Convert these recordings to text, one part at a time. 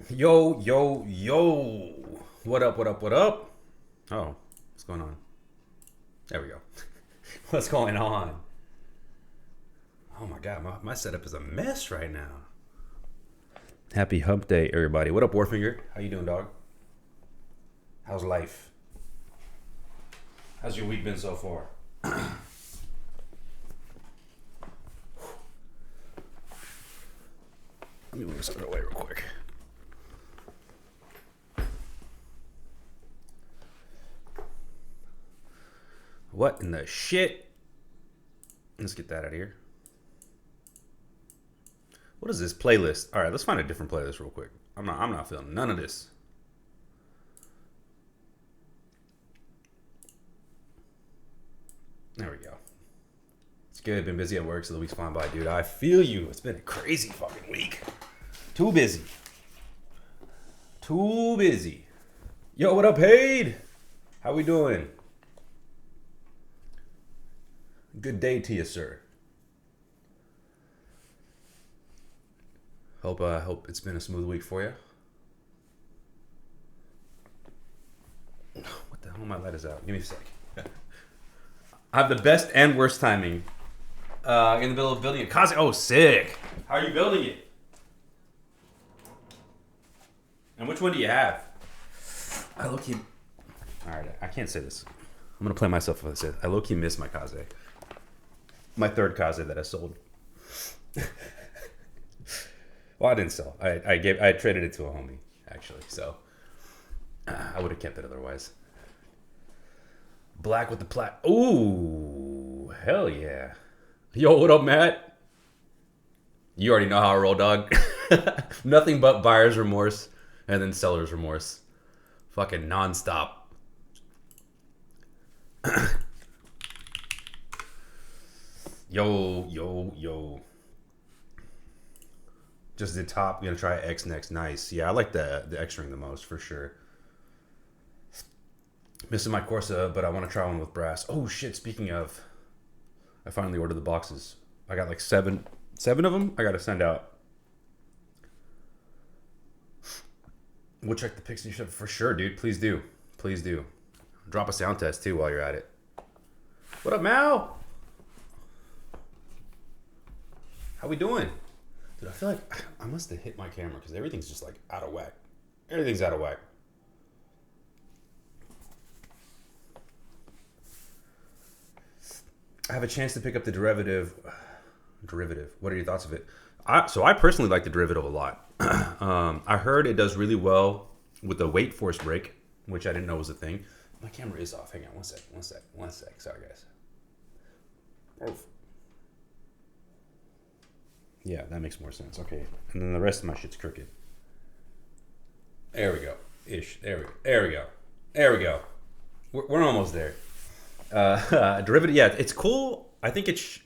Yo, yo, yo. What up, what up, what up? Oh, what's going on? There we go. What's going on? Oh my god, my setup is a mess right now. Happy hump day, everybody. What up, Warfinger? How you doing, dog? How's life? How's your week been so far? Let me move this out of the way real quick. What in the shit? Let's get that out of here. What is this playlist? All right, let's find a different playlist real quick. I'm not feeling none of this. There we go. It's good. Been busy at work, so the week's flying by, dude. I feel you. It's been a crazy fucking week. Too busy. Too busy. Yo, what up, Paid? How we doing? Good day to you, sir. Hope it's been a smooth week for you. What the hell? My light is out. Give me a sec. I have the best and worst timing. In the middle of building a Kaze. Oh, sick. How are you building it? And which one do you have? I low-key... Alright, I can't say this. I'm going to play myself if I say it. I low-key miss my Kaze. My third Kaze that I sold. Well, I didn't sell. I traded it to a homie, actually. So, I would have kept it otherwise. Black with the plat. Ooh, hell yeah. Yo, what up, Matt? You already know how I roll, dog. Nothing but buyer's remorse and then seller's remorse. Fucking nonstop. Yo, yo, yo. Just the top. Gonna try X next. Nice. Yeah, I like the X ring the most for sure. Missing my Corsa, but I want to try one with brass. Oh shit! Speaking of, I finally ordered the boxes. I got like seven of them. I got to send out. We'll check the pics and shit for sure, dude. Please do. Please do. Drop a sound test too while you're at it. What up, Mal? How we doing? Dude, I feel like I must have hit my camera because everything's just like out of whack. Everything's out of whack. I have a chance to pick up the derivative. What are your thoughts of it? So I personally like the derivative a lot. I heard it does really well with the weight force brake, which I didn't know was a thing. My camera is off. Hang on one sec. Sorry, guys. Oof. Yeah, that makes more sense. Okay. And then the rest of my shit's crooked. There we go. There we go. We're almost there. Derivative, yeah, it's cool. I think it's...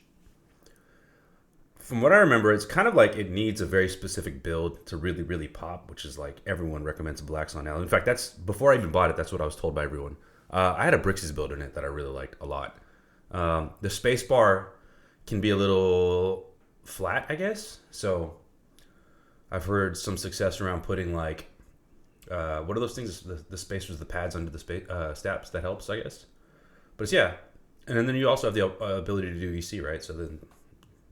From what I remember, it's kind of like it needs a very specific build to really, really pop, which is like everyone recommends a Black Sun now. In fact, that's before I even bought it, that's what I was told by everyone. I had a Brix's build in it that I really liked a lot. The space bar can be a little flat, I guess. So I've heard some success around putting like, what are those things? The spacers, the pads under the steps. That helps, I guess. But it's, yeah. And then you also have the ability to do EC, right? So then...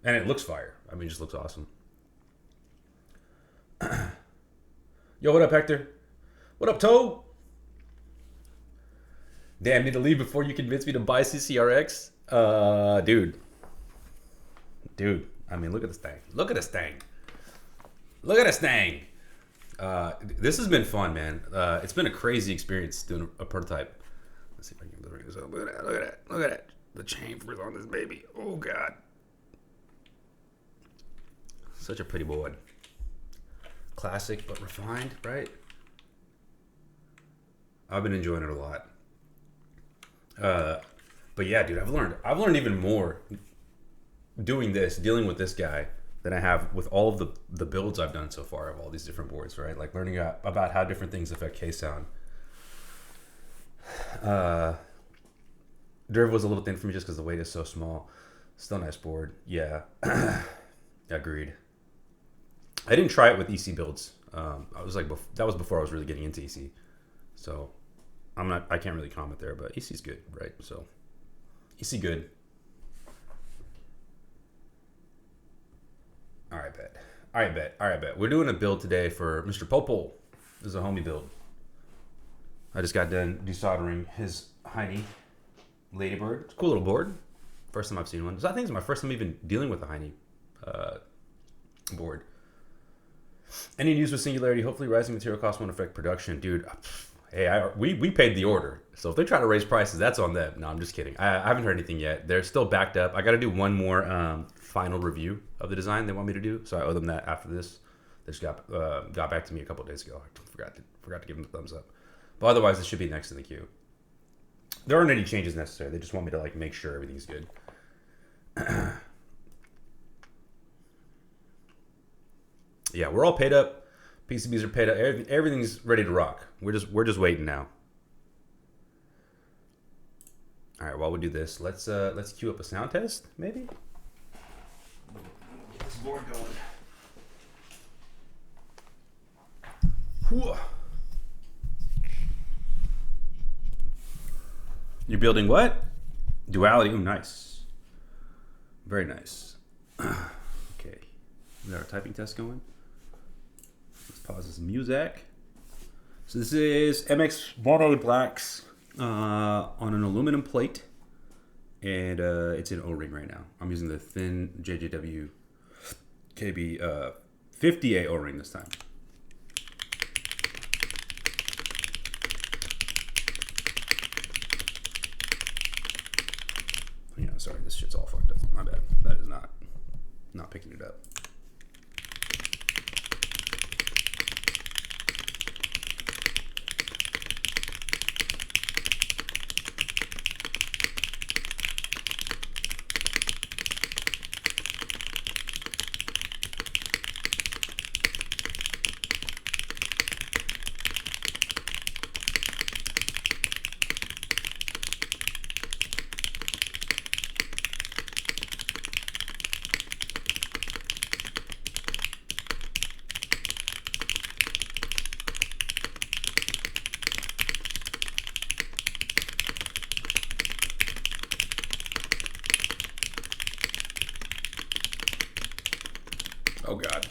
And it looks fire. I mean, it just looks awesome. Yo, what up, Hector? What up, Toe? Damn, need to leave before you convince me to buy CCRX? Dude. I mean, look at this thing. Look at this thing. This has been fun, man. It's been a crazy experience doing a prototype. Let's see if I can bring this up. Look at that. The chamfers on this baby. Oh, God. Such a pretty board. Classic but refined, right? I've been enjoying it a lot. But yeah, dude, I've learned even more dealing with this guy than I have with all of the builds I've done so far of all these different boards, right? Like learning about how different things affect K-sound. Derv was a little thin for me just because the weight is so small. Still nice board. Yeah. Agreed. I didn't try it with EC builds. I was like, that was before I was really getting into EC. So I can't really comment there, but EC's good, right? So EC good. All right, bet. We're doing a build today for Mr. Popol. This is a homie build. I just got done desoldering his Hiney Ladybird. It's a cool little board. First time I've seen one. So I think it's my first time even dealing with a Hiney board. Any news with Singularity? Hopefully rising material costs won't affect production. Dude, hey, we paid the order. So if they try to raise prices, that's on them. No, I'm just kidding. I haven't heard anything yet. They're still backed up. I got to do one more final review of the design they want me to do. So I owe them that after this. They just got back to me a couple of days ago. I forgot to give them a thumbs up. But otherwise, it should be next in the queue. There aren't any changes necessary. They just want me to like make sure everything's good. Yeah, we're all paid up. PCBs are paid up. Everything's ready to rock. We're just waiting now. All right, while we do this, let's queue up a sound test, maybe. Get this board going. Whew. You're building what? Duality. Ooh, nice. Very nice. Okay, we got our typing test going. Let's pause this music. So this is MX1A Blacks on an aluminum plate, and it's in O-ring right now. I'm using the thin JJW KB 50A O-ring this time. Yeah, sorry, this shit's all fucked up. My bad. That is not picking it up. Oh God.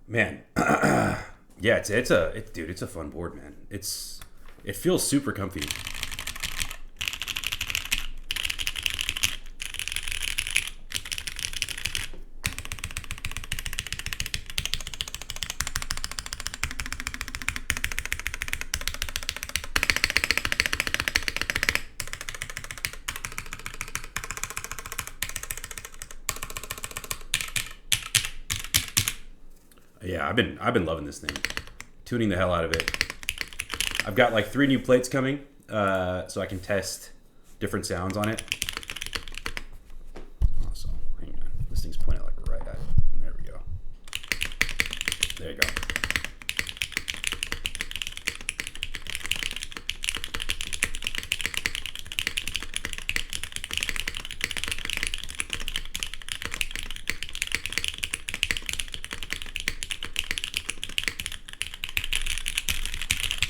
Man, yeah, it's a fun board, man. It feels super comfy. Yeah, I've been loving this thing. Tuning the hell out of it. I've got like 3 new plates coming, so I can test different sounds on it. Also, hang on. This thing's pointed like right at it. There we go. There you go.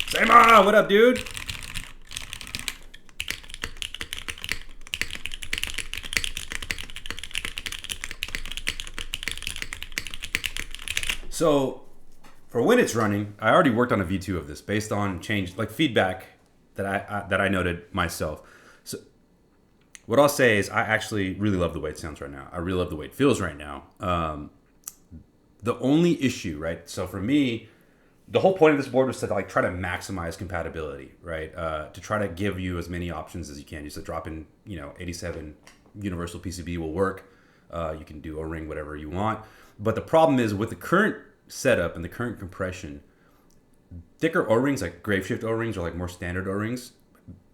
Sama, what up, dude? So, for when it's running, I already worked on a V2 of this based on feedback that I noted myself. So, what I'll say is I actually really love the way it sounds right now. I really love the way it feels right now. The only issue, right? So for me, the whole point of this board was to like try to maximize compatibility, right? To try to give you as many options as you can. Just to drop in, 87 universal PCB will work. You can do O-ring, whatever you want. But the problem is with the current setup and the current compression, thicker O-rings, like grave shift O-rings or like more standard O-rings,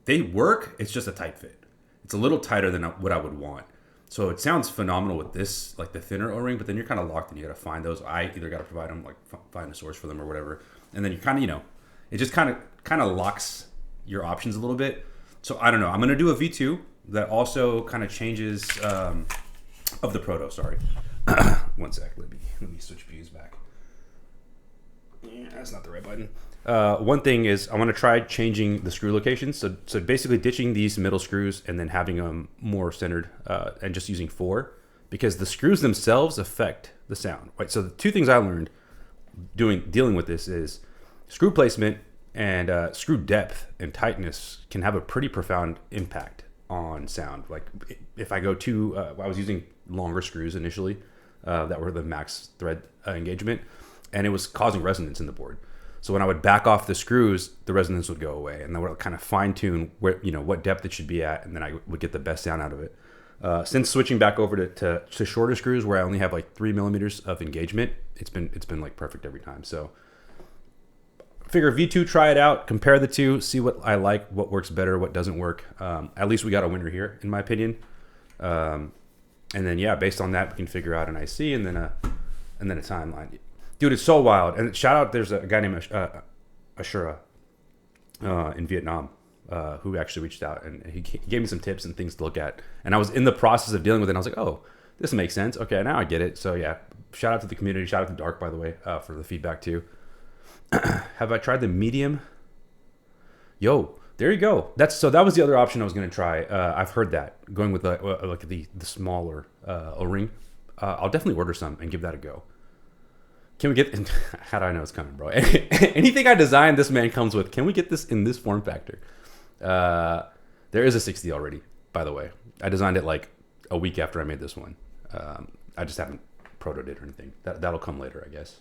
they work. It's just a tight fit. It's a little tighter than what I would want. So it sounds phenomenal with this, like the thinner O-ring, but then you're kind of locked and you got to find those. I either got to provide them, like find a source for them or whatever. And then you kind of, it just kind of locks your options a little bit. So I don't know. I'm going to do a V2 that also kind of changes of the Proto, sorry. One sec, let me switch views back. Yeah, that's not the right button. One thing is I want to try changing the screw locations. So basically ditching these middle screws and then having them more centered and just using 4, because the screws themselves affect the sound. Right. So the two things I learned dealing with this is screw placement and screw depth and tightness can have a pretty profound impact on sound. Like if I go to, I was using longer screws initially that were the max thread engagement, and it was causing resonance in the board. So when I would back off the screws, the resonance would go away, and then I would kind of fine tune where, what depth it should be at, and then I would get the best sound out of it. Since switching back over to shorter screws where I only have like 3 millimeters of engagement, it's been like perfect every time. So figure V2, try it out, compare the two, see what I like, what works better, what doesn't work. At least we got a winner here, in my opinion. And then yeah, based on that, we can figure out an IC and then a timeline. Dude, it's so wild. And shout out, there's a guy named Ashura in Vietnam who actually reached out, and he gave me some tips and things to look at. And I was in the process of dealing with it, and I was like, oh, this makes sense. Okay, now I get it. So yeah, shout out to the community. Shout out to Dark, by the way, for the feedback too. Have I tried the medium? Yo, there you go. That was the other option I was going to try. I've heard that, going with the smaller O-ring. I'll definitely order some and give that a go. Can we get, how do I know it's coming, bro? Anything I design, this man comes with. Can we get this in this form factor? There is a 60 already, by the way. I designed it like a week after I made this one. I just haven't protoed it or anything. That'll come later, I guess.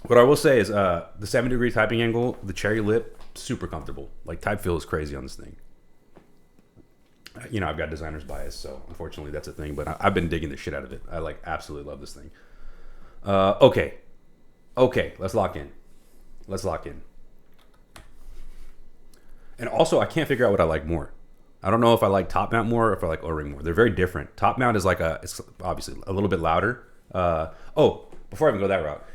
What I will say is the 7-degree typing angle, the cherry lip, super comfortable. Like type feel is crazy on this thing. I've got designer's bias, so unfortunately that's a thing. But I've been digging the shit out of it. I like absolutely love this thing. Okay, let's lock in. And also, I can't figure out what I like more. I don't know if I like top mount more or if I like O-ring more. They're very different. Top mount is it's obviously a little bit louder. Before I even go that route,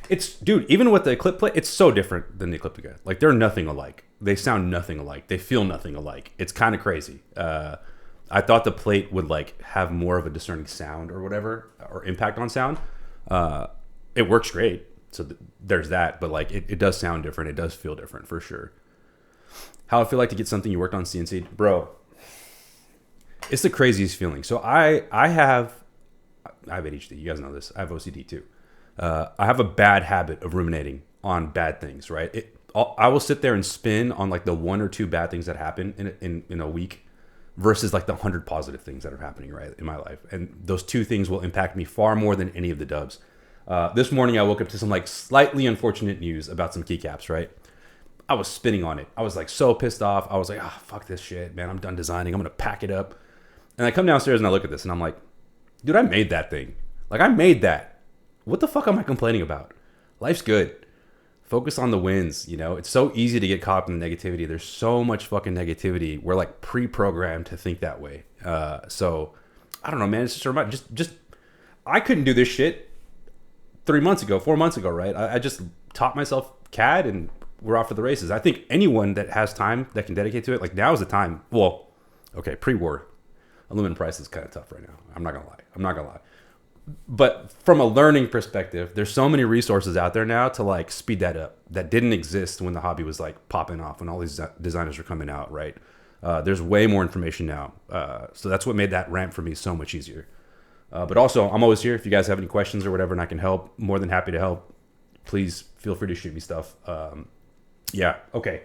even with the clip plate, it's so different than the Ecliptica. Like they're nothing alike. They sound nothing alike. They feel nothing alike. It's kind of crazy. I thought the plate would like have more of a discerning sound or whatever, or impact on sound. It works great. So there's that, but like it does sound different. It does feel different for sure. How I feel like to get something you worked on CNC, bro. It's the craziest feeling. So I have ADHD. You guys know this. I have OCD too. I have a bad habit of ruminating on bad things, right? I will sit there and spin on like the 1 or 2 bad things that happen in a week versus like the 100 positive things that are happening right in my life. And those 2 things will impact me far more than any of the dubs. This morning I woke up to some like slightly unfortunate news about some keycaps, right? I was spinning on it. I was like so pissed off. I was like, fuck this shit, man. I'm done designing. I'm going to pack it up. And I come downstairs and I look at this and I'm like, dude, I made that thing. Like I made that. What the fuck am I complaining about? Life's good. Focus on the wins, It's so easy to get caught in the negativity. There's so much fucking negativity. We're like pre-programmed to think that way. So I don't know, man. It's just a reminder. Just I couldn't do this shit 4 months ago, right? I just taught myself CAD and we're off to the races. I think anyone that has time that can dedicate to it, like now is the time. Well, okay, pre-war, aluminum price is kind of tough right now. I'm not gonna lie. But from a learning perspective, there's so many resources out there now to like speed that up that didn't exist when the hobby was like popping off, when all these designers were coming out, right? There's way more information now. So that's what made that ramp for me so much easier. But also, I'm always here. If you guys have any questions or whatever and I can help, more than happy to help. Please feel free to shoot me stuff. Yeah, okay.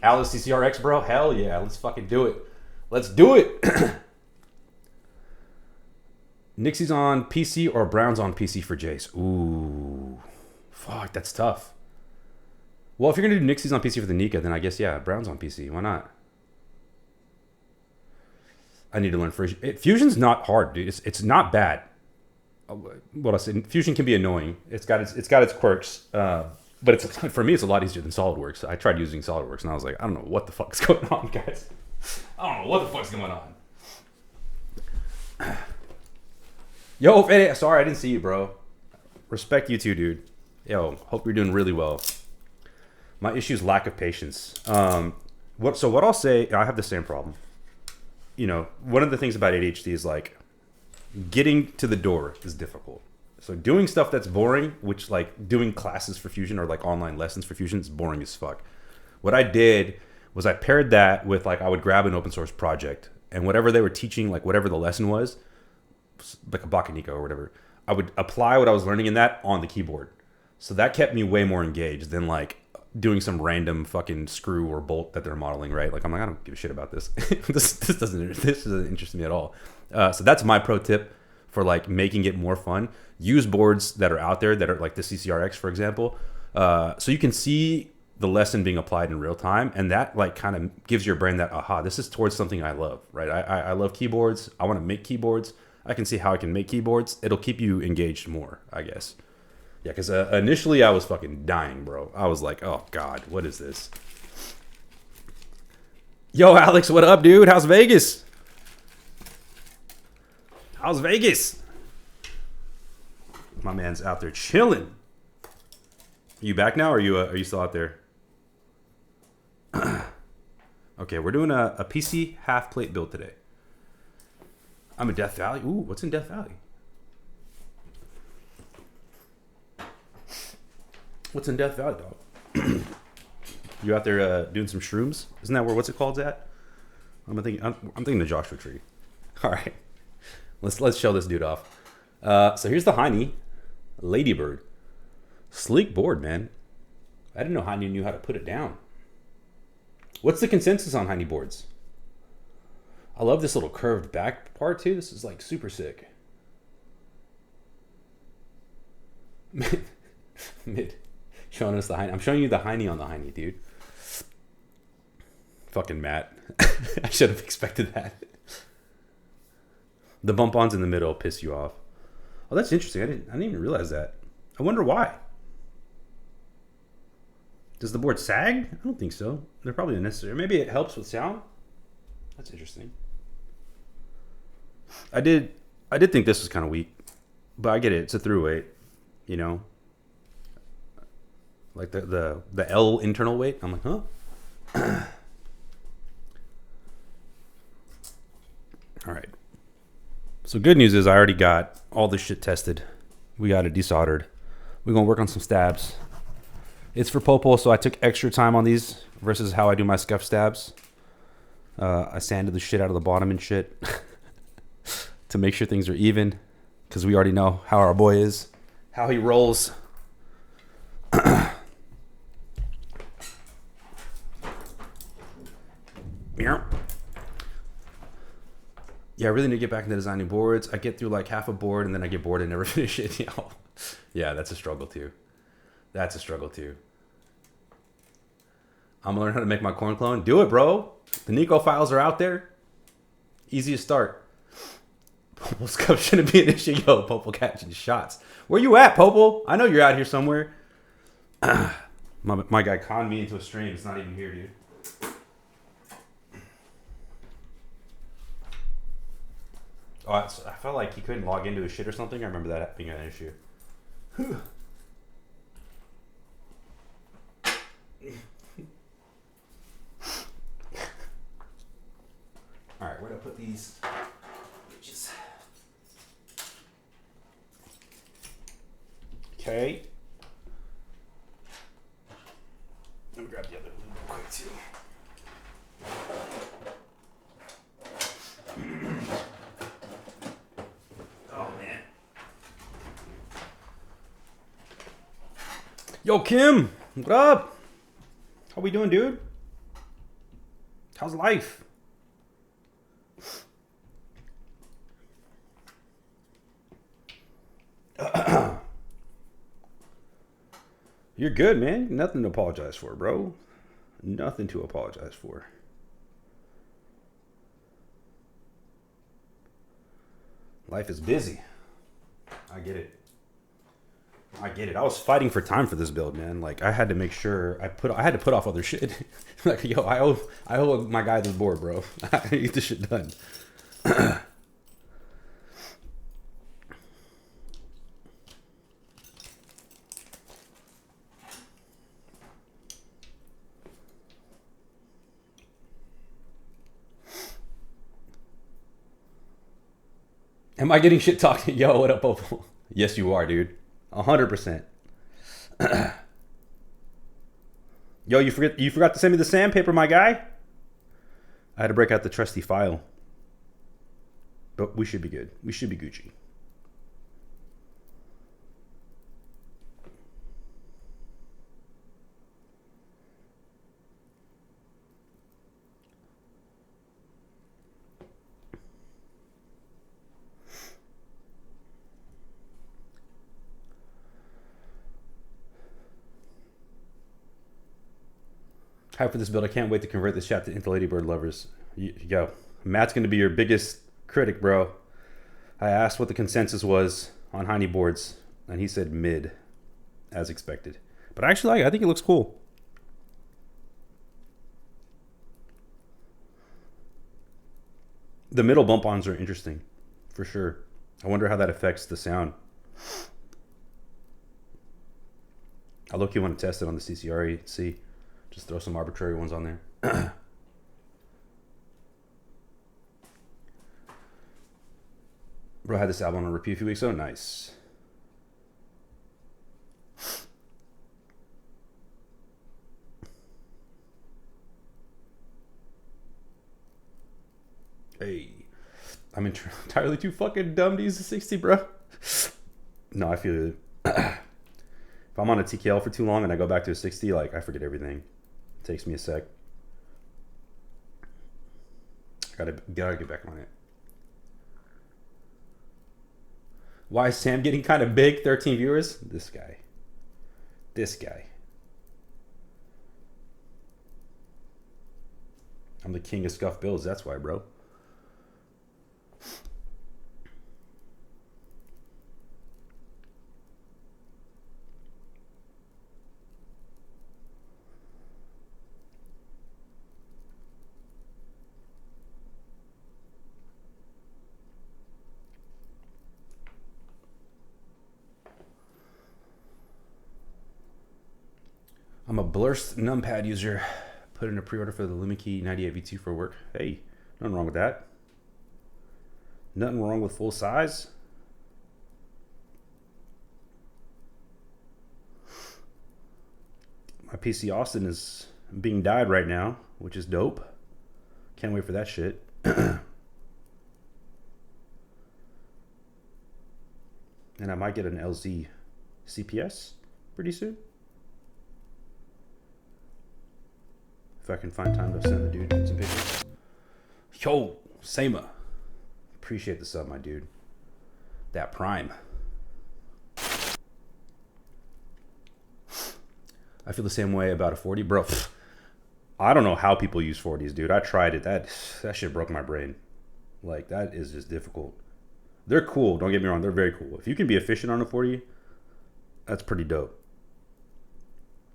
Alice CCRX, bro? Hell yeah, let's fucking do it. Let's do it. Nixie's on PC or Brown's on PC for Jace? Ooh. Fuck, that's tough. Well, if you're going to do Nixie's on PC for the Nika, then I guess, yeah, Brown's on PC. Why not? I need to learn Fusion's not hard, dude. It's not bad. What I said, Fusion can be annoying. It's got its quirks, but it's for me it's a lot easier than SolidWorks. I tried using SolidWorks and I was like, I don't know what the fuck's going on, guys. I don't know what the fuck's going on. Yo, Fede, sorry I didn't see you, bro. Respect you too, dude. Yo, hope you're doing really well. My issue is lack of patience. What I'll say, I have the same problem. You know, one of the things about ADHD is like getting to the door is difficult. So doing stuff that's boring, which like doing classes for Fusion or like online lessons for Fusion is boring as fuck. What I did was I paired that with like I would grab an open source project and whatever they were teaching, like whatever the lesson was, like a Bakaniko or whatever, I would apply what I was learning in that on the keyboard. So that kept me way more engaged than like doing some random fucking screw or bolt that they're modeling, right? Like I'm like, I don't give a shit about this. this doesn't interest me at all. So that's my pro tip for like making it more fun. Use boards that are out there that are like the CCRX, for example. So you can see the lesson being applied in real time. And that like kind of gives your brain that, aha, this is towards something I love, right? I love keyboards. I want to make keyboards. I can see how I can make keyboards. It'll keep you engaged more, I guess. Yeah, because initially I was fucking dying, bro. I was like, oh, God, what is this? Yo, Alex, what up, dude? How's Vegas? How's Vegas? My man's out there chilling. You back now, or are you still out there? Okay, we're doing a PC half plate build today. I'm in Death Valley. Ooh, what's in Death Valley? What's in Death Valley, dog? You out there doing some shrooms? Isn't that what's it called at? I'm thinking the Joshua Tree. All right, let's show this dude off. So here's the Hiney Ladybird, sleek board, man. I didn't know Hiney knew how to put it down. What's the consensus on Hiney boards? I love this little curved back part too. This is like super sick. Mid. Showing us the Hiney. I'm showing you the Hiney on the Hiney, dude. Fucking Matt. I should have expected that. The bump-ons in the middle piss you off. Oh, that's interesting. I didn't even realize that. I wonder why. Does the board sag? I don't think so. They're probably unnecessary. Maybe it helps with sound. That's interesting. I did think this was kind of weak, but I get it. It's a through weight, you know. Like the L internal weight. I'm like, huh? All right. So good news is I already got all this shit tested. We got it desoldered. We're going to work on some stabs. It's for Popo, so I took extra time on these versus how I do my scuff stabs. I sanded the shit out of the bottom and shit to make sure things are even, because we already know how our boy is, how he rolls. Yeah, I really need to get back into designing boards. I get through like half a board and then I get bored and never finish it. Yeah, that's a struggle too. That's a struggle too. I'm gonna learn how to make my corn clone. Do it, bro. The Nico files are out there. Easy to start. Popo scuff shouldn't be an issue. Yo, Popo catching shots. Where you at, Popo? I know you're out here somewhere. My guy conned me into a stream. It's not even here, dude. Oh, I felt like he couldn't log into his shit or something. I remember that being an issue. All right, where do I put these bitches? Okay. Let me grab the other one real quick too. Oh man. Yo, Kim, what up? How we doing, dude? How's life? You're good, man. Nothing to apologize for, bro. Nothing to apologize for. Life is busy. I get it. I get it. I was fighting for time for this build, man. Like I had to make sure I had to put off other shit. Like, yo, I owe my guy this board, bro. I need to get this shit done. Am I getting shit talked? Yo, what up, Opal? Yes, you are, dude. 100%. Yo, you forgot to send me the sandpaper, my guy. I had to break out the trusty file. But we should be good. We should be Gucci. Hype for this build. I can't wait to convert this chat to into Ladybird lovers. Yo, Matt's going to be your biggest critic, bro. I asked what the consensus was on Hiney boards, and he said mid, as expected. But actually, I think it looks cool. The middle bump-ons are interesting, for sure. I wonder how that affects the sound. I look, you want to test it on the CCRE, see. Just throw some arbitrary ones on there. Bro, I had this album on repeat a few weeks ago. Nice. Hey. I'm entirely too fucking dumb to use the 60, bro. No, I feel it. If I'm on a TKL for too long and I go back to a 60, like, I forget everything. Takes me a sec. Gotta get back on it. Why is Sam getting kind of big? 13 viewers? This guy. I'm the king of scuff builds. That's why, bro. I'm a blurst numpad user. Put in a pre-order for the LumiKey 98 V2 for work. Hey, nothing wrong with that. Nothing wrong with full size. My PC Austin is being dyed right now, which is dope. Can't wait for that shit. And I might get an LZ CPS pretty soon. If I can find time to send the dude some pictures. Yo, Sama. Appreciate the sub, my dude. That prime. I feel the same way about a 40. Bro, I don't know how people use 40s, dude. I tried it. That shit broke my brain. Like, that is just difficult. They're cool. Don't get me wrong. They're very cool. If you can be efficient on a 40, that's pretty dope.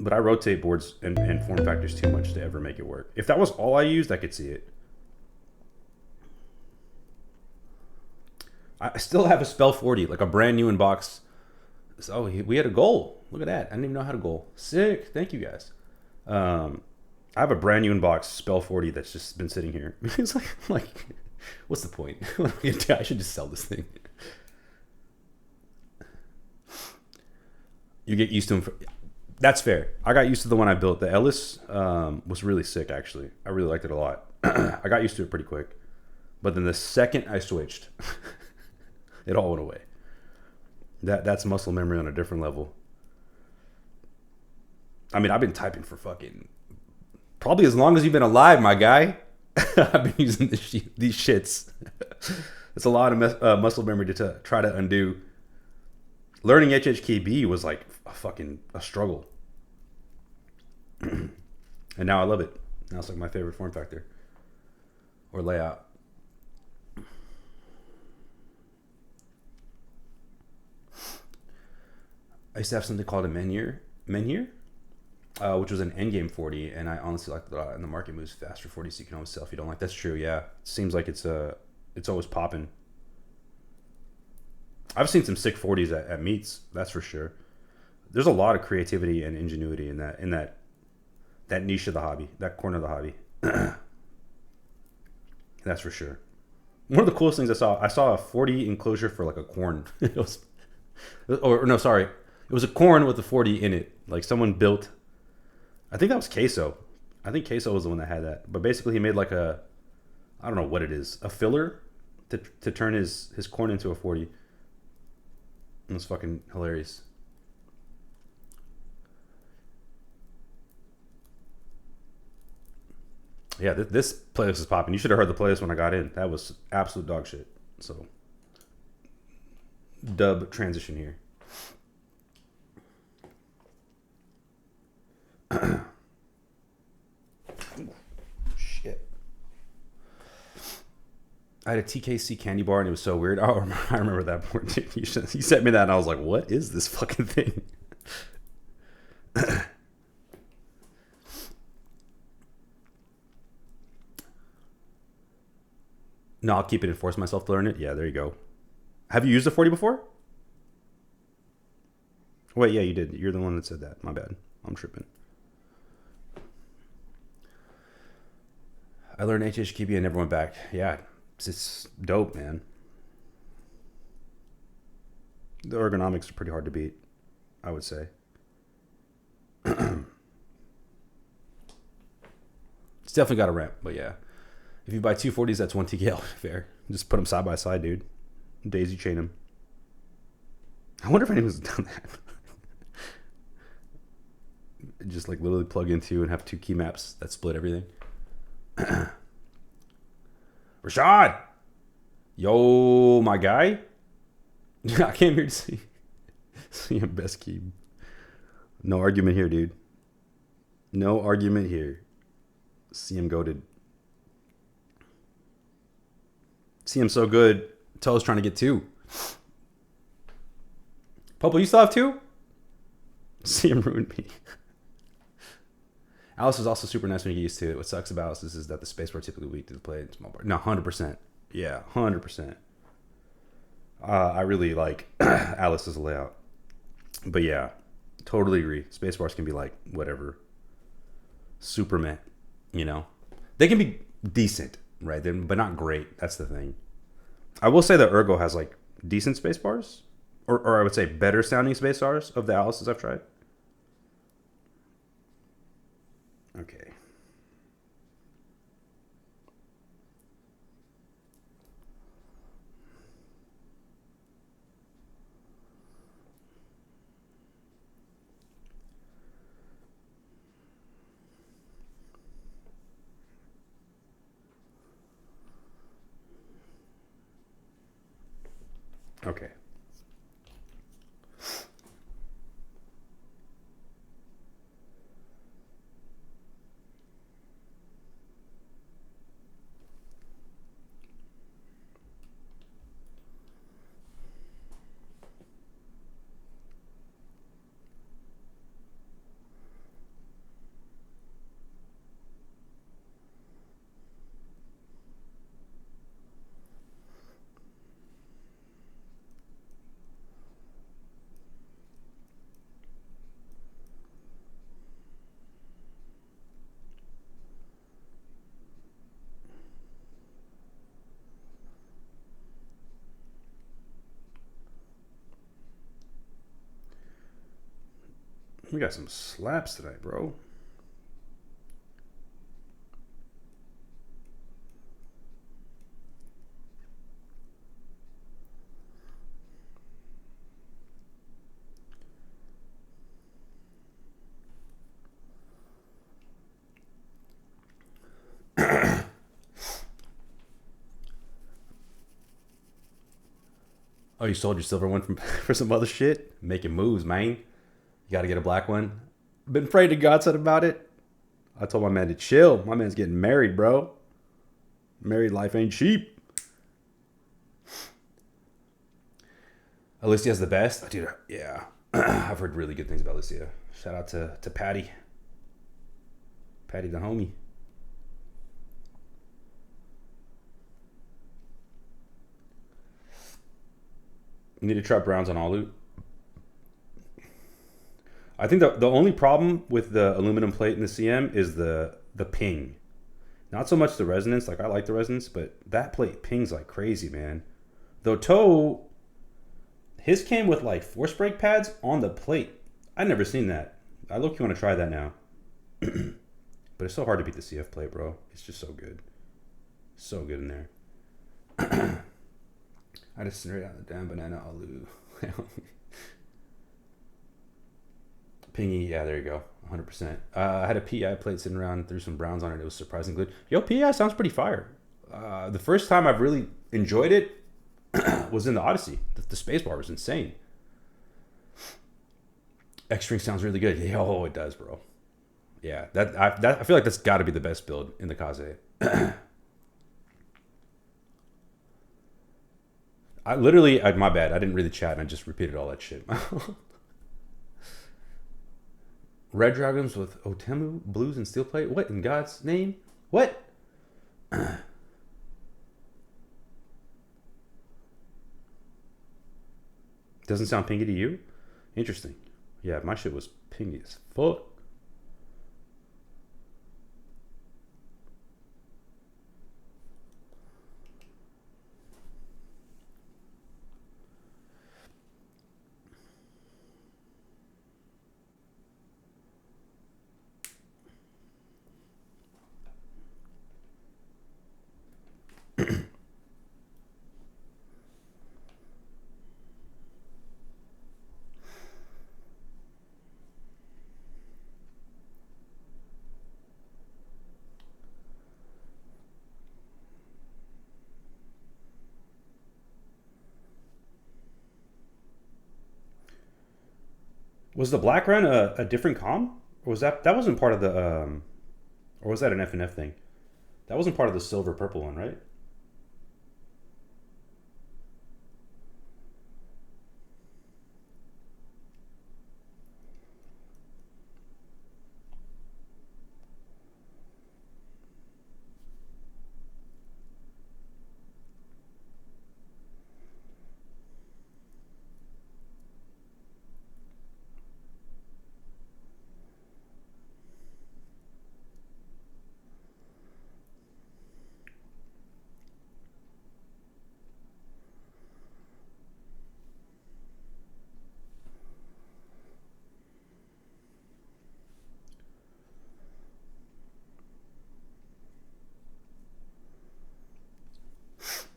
But I rotate boards and form factors too much to ever make it work. If that was all I used, I could see it. I still have a Spell 40, like a brand new in box. Oh, we had a goal. Look at that. I didn't even know how to goal. Sick. Thank you, guys. I have a brand new in box Spell 40 that's just been sitting here. It's like, what's the point? I should just sell this thing. You get used to them. That's fair. I got used to the one I built. The Ellis was really sick, actually. I really liked it a lot. I got used to it pretty quick. But then the second I switched, it all went away. That's muscle memory on a different level. I mean, I've been typing for fucking probably as long as you've been alive, my guy. I've been using these shits. It's a lot of muscle memory to try to undo. Learning HHKB was like a struggle. And now I love it. Now it's like my favorite form factor or layout. I used to have something called a Menhir, which was an endgame 40, and I honestly liked it a lot. And the market moves faster 40, so you can always sell if you don't like. That's true. Yeah, it seems like it's always popping. I've seen some sick 40s at meets. That's for sure. There's a lot of creativity and ingenuity in that niche of the hobby, that corner of the hobby. That's for sure. One of the coolest things I saw a 40 enclosure for like a corn. It was, or no, sorry, it was a corn with a 40 in it. Like someone built. I think that was Queso. I think Queso was the one that had that. But basically, he made like I don't know what it is, a filler to turn his corn into a 40. It was fucking hilarious. Yeah, this playlist is popping. You should have heard the playlist when I got in. That was absolute dog shit. So, dub transition here. Shit. I had a TKC candy bar and it was so weird. Oh, I remember that part. You sent me that and I was like, what is this fucking thing? No, I'll keep it and force myself to learn it. Yeah, there you go. Have you used a 40 before? Wait, yeah, you did. You're the one that said that. My bad. I'm tripping. I learned HHKB and never went back. Yeah, it's dope, man. The ergonomics are pretty hard to beat, I would say. It's definitely got a ramp, but yeah. If you buy 240s, that's one TKL. Fair. Just put them side by side, dude. Daisy chain them. I wonder if anyone's done that. Just like literally plug into and have two key maps that split everything. Rashad! Yo, my guy? I came here to see him best key. No argument here, dude. No argument here. See him goated. See him so good. Toe's trying to get two. Popo, you still have two? See him ruin me. Alice is also super nice when you get used to it. What sucks about Alice is that the space bar typically weak to the play in small bar. No, 100%. Yeah, 100%. I really like Alice's layout. But yeah, totally agree. Space bars can be like whatever. Superman, you know? They can be decent, right? But not great. That's the thing. I will say that Ergo has like decent space bars. Or I would say better sounding space bars of the Alice's I've tried. Okay. Okay. We got some slaps tonight, bro. Oh, you sold your silver one for some other shit? Making moves, man. You got to get a black one. Been afraid to GODSSON about it. I told my man to chill. My man's getting married, bro. Married life ain't cheap. Alicia's the best. Dude, yeah. I've heard really good things about Lucia. Shout out to Patty. Patty the homie. You need to try Browns on all loot. I think the only problem with the aluminum plate in the CM is the ping. Not so much the resonance. Like, I like the resonance, but that plate pings like crazy, man. Though Toe, his came with like force brake pads on the plate. I've never seen that. I look, you want to try that now. But it's so hard to beat the CF plate, bro. It's just so good. So good in there. I just straight out the damn banana alu. Pingy, yeah, there you go. 100%. I had a PI plate sitting around, threw some browns on it. It was surprisingly good. Yo, PI sounds pretty fire. The first time I've really enjoyed it was in the Odyssey. The spacebar was insane. X-String sounds really good. Yo, it does, bro. Yeah, I feel like that's got to be the best build in the Kaze. I literally, my bad. I didn't read the chat and I just repeated all that shit. Red Dragons with Otemu, blues, and steel plate? What in God's name? What? Doesn't sound pingy to you? Interesting. Yeah, my shit was pingy as fuck. Was the black run a different com? Or was that wasn't part of the or was that an F&F thing? That wasn't part of the silver purple one, right?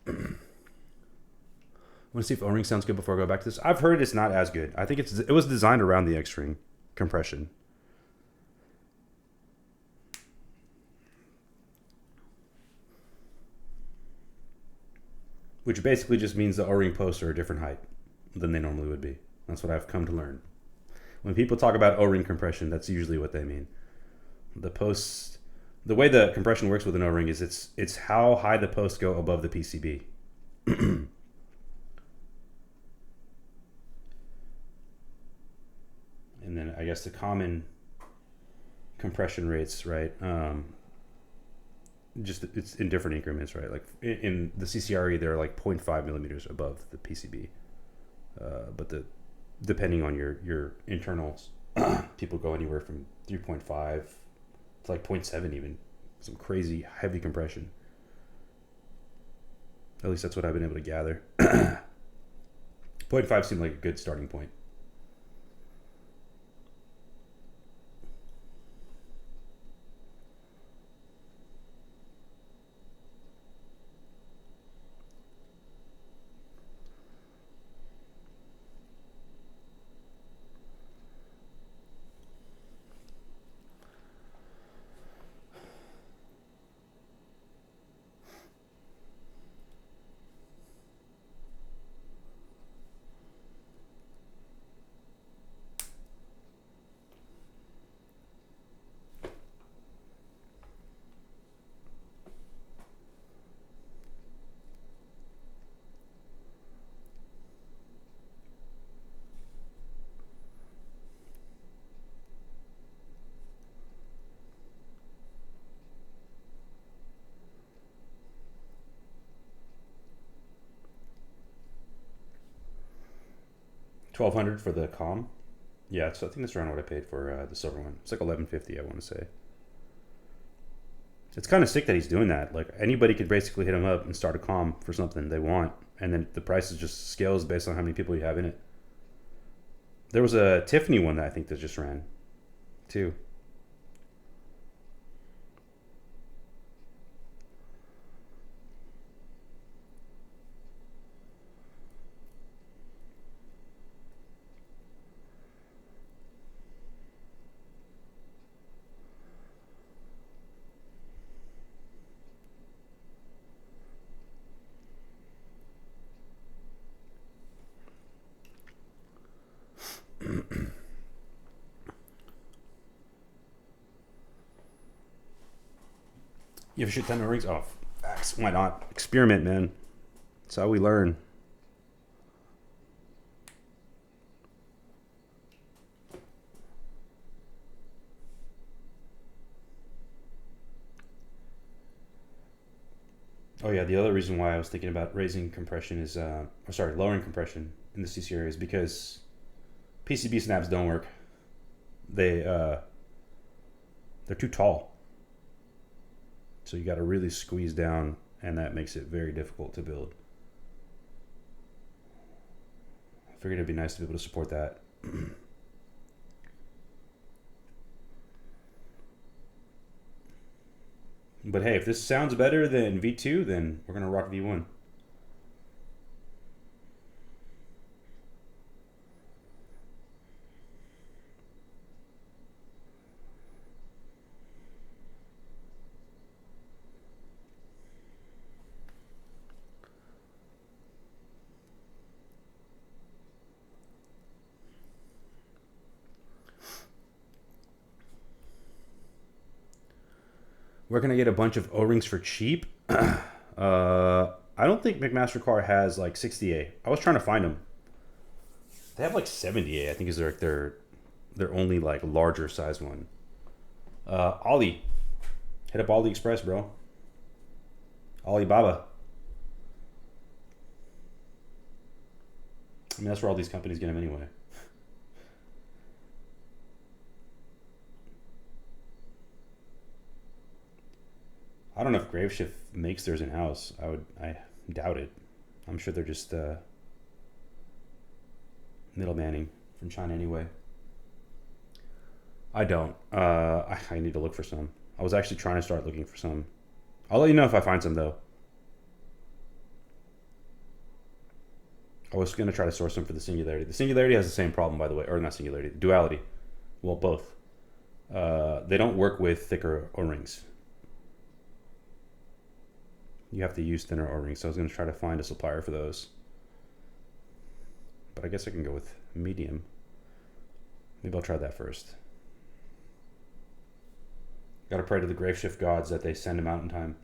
I want to see if O-ring sounds good before I go back to this. I've heard it's not as good. I think it was designed around the X-ring compression. Which basically just means the O-ring posts are a different height than they normally would be. That's what I've come to learn. When people talk about O-ring compression, that's usually what they mean. The posts, the way the compression works with an O-ring is it's how high the posts go above the PCB. And then I guess the common compression rates, right? Just it's in different increments, right? Like in the CCRE, they're like 0.5 millimeters above the PCB. But depending on your internals, people go anywhere from 3.5 to like 0.7 even. Some crazy heavy compression. At least that's what I've been able to gather. 0.5 seemed like a good starting point. $1,200 for the com. Yeah, so I think that's around what I paid for the silver one. It's like $11.50, I want to say. It's kind of sick that he's doing that. Like anybody could basically hit him up and start a com for something they want, and then the price is just scales based on how many people you have in it. There was a Tiffany one that I think that just ran, too. You ever shoot 10 rings? Oh, why not? Experiment, man. That's how we learn. Oh yeah, the other reason why I was thinking about raising compression is, lowering compression in the CC area is because PCB snaps don't work. They're too tall. So you got to really squeeze down, and that makes it very difficult to build. I figured it'd be nice to be able to support that. But hey, if this sounds better than V2, then we're going to rock V1. Where can I get a bunch of O-rings for cheap? I don't think McMaster-Carr has like 60A. I was trying to find them. They have like 70A. I think is their only like larger size one. Ollie, hit up AliExpress, bro. Alibaba. I mean, that's where all these companies get them anyway. I don't know if Graveshift makes theirs in house. I doubt it. I'm sure they're just middlemaning from China anyway. I don't. I need to look for some. I was actually trying to start looking for some. I'll let you know if I find some though. I was gonna try to source some for the Singularity. The Singularity has the same problem, by the way, or not Singularity, Duality. Well, both. They don't work with thicker O-rings. You have to use thinner O-rings, so I was going to try to find a supplier for those. But I guess I can go with medium. Maybe I'll try that first. Gotta pray to the Graveshift gods that they send them out in time.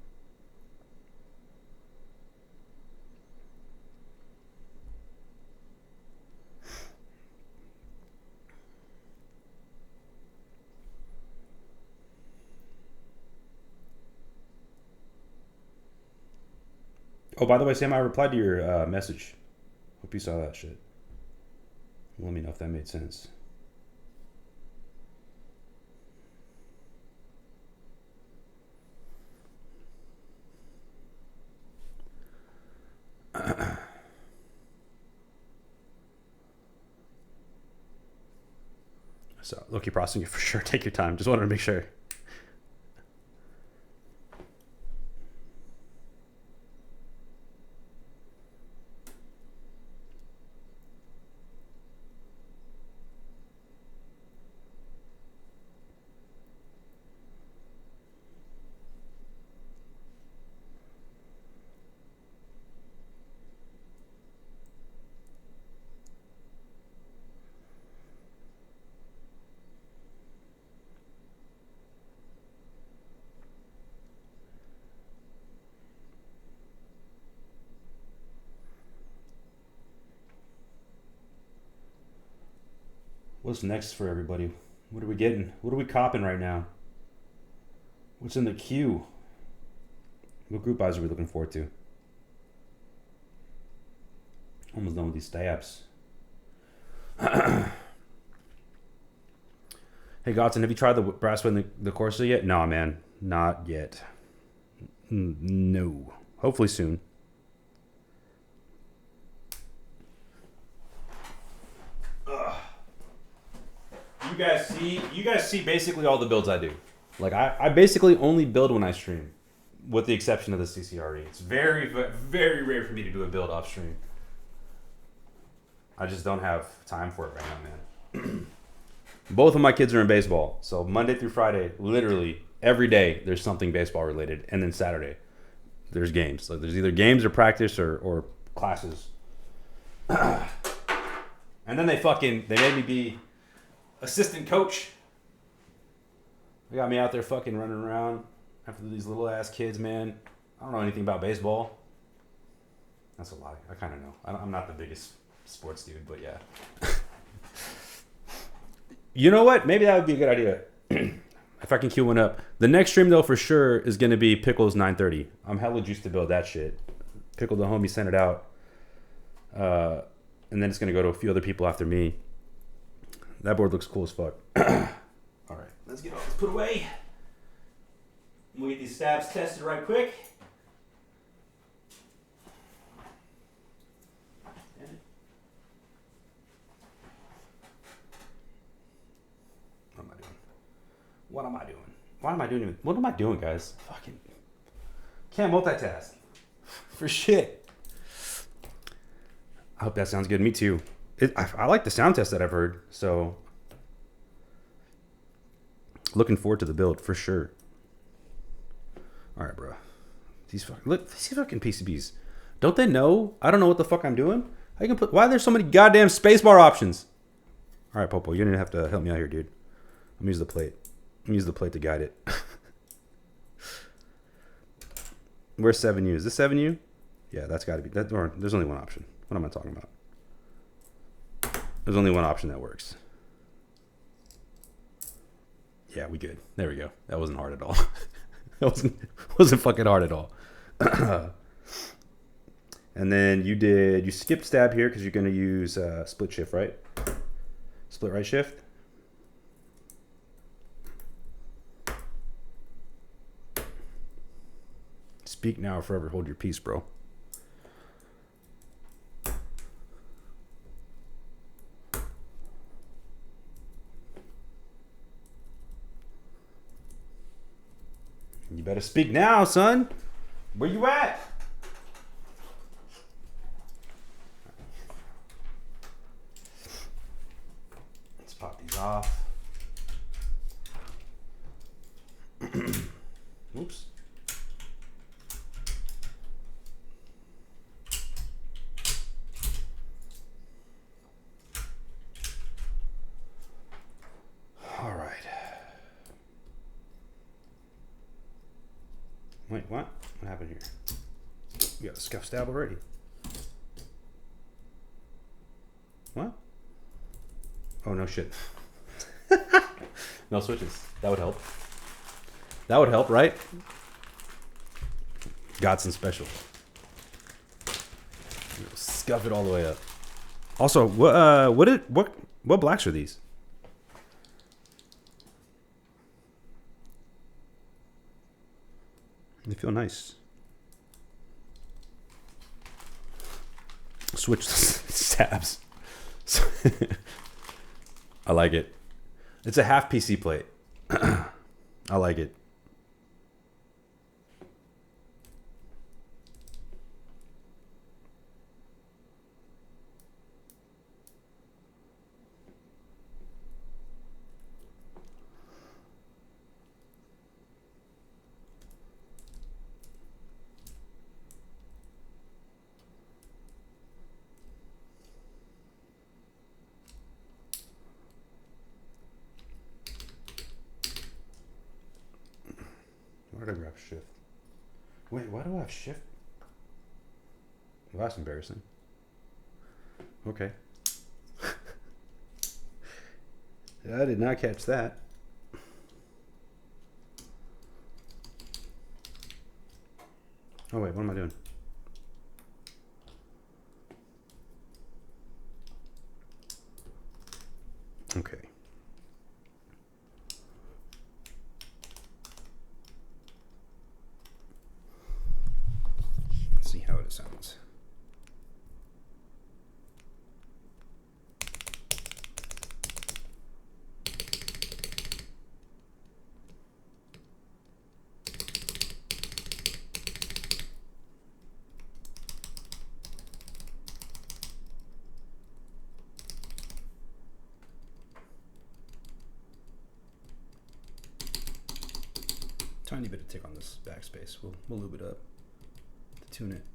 Oh, by the way, Sam, I replied to your message. Hope you saw that shit. Let me know if that made sense. So, low-key processing it for sure. Take your time. Just wanted to make sure. What's next for everybody? What are we getting? What are we copping right now? What's in the queue? What group buys are we looking forward to? Almost done with these stabs. Hey, Godson, have you tried the brass in the Corsa yet? No, man. Not yet. No. Hopefully soon. You guys see basically all the builds I do. Like I basically only build when I stream, with the exception of the CCRE. It's very, very rare for me to do a build off stream. I just don't have time for it right now, man. Both of my kids are in baseball, so Monday through Friday, literally every day, there's something baseball related, and then Saturday, there's games. So there's either games or practice or classes. And then they made me be assistant coach. They got me out there fucking running around after these little ass kids, man. I don't know anything about baseball. That's a lie. I kind of know. I'm not the biggest sports dude, but yeah. You know what? Maybe that would be a good idea. If I can queue one up. The next stream, though, for sure, is going to be Pickles 930. I'm hella juiced to build that shit. Pickle the homie sent it out. And then it's going to go to a few other people after me. That board looks cool as fuck. All right. Let's get all this put away. We'll get these stabs tested right quick. What am I doing? What am I doing, guys? Fucking can't multitask. For shit. I hope that sounds good. Me too. I like the sound test that I've heard, so looking forward to the build for sure. All right, bro. These fucking PCBs. Don't they know? I don't know what the fuck I'm doing. Why are there so many goddamn spacebar options? All right, Popo, you're gonna have to help me out here, dude. I'm gonna use the plate. Use the plate to guide it. Where's 7U? Is this 7U? Yeah, that's got to be that. Or there's only one option. What am I talking about? There's only one option that works. Yeah, we good. There we go. That wasn't hard at all. That wasn't fucking hard at all. And then you skipped stab here because you're gonna use split shift, right? Split right shift. Speak now or forever hold your peace, bro. You better speak now, son. Where you at? Let's pop these off. Oops. Wait, what? What happened here? You got a scuff stab already. What? Oh, no shit. No switches. That would help. That would help, right? GODSSON special. Scuff it all the way up. Also, what blacks are these? They feel nice. Switch stabs. I like it. It's a half PC plate. I like it. Why did I grab shift? Wait, why do I have shift? Well, that's embarrassing. Okay. I did not catch that. Oh wait, what am I doing? Okay. Let's see how it sounds. Tiny bit of tick on this backspace. We'll lube it up to tune it.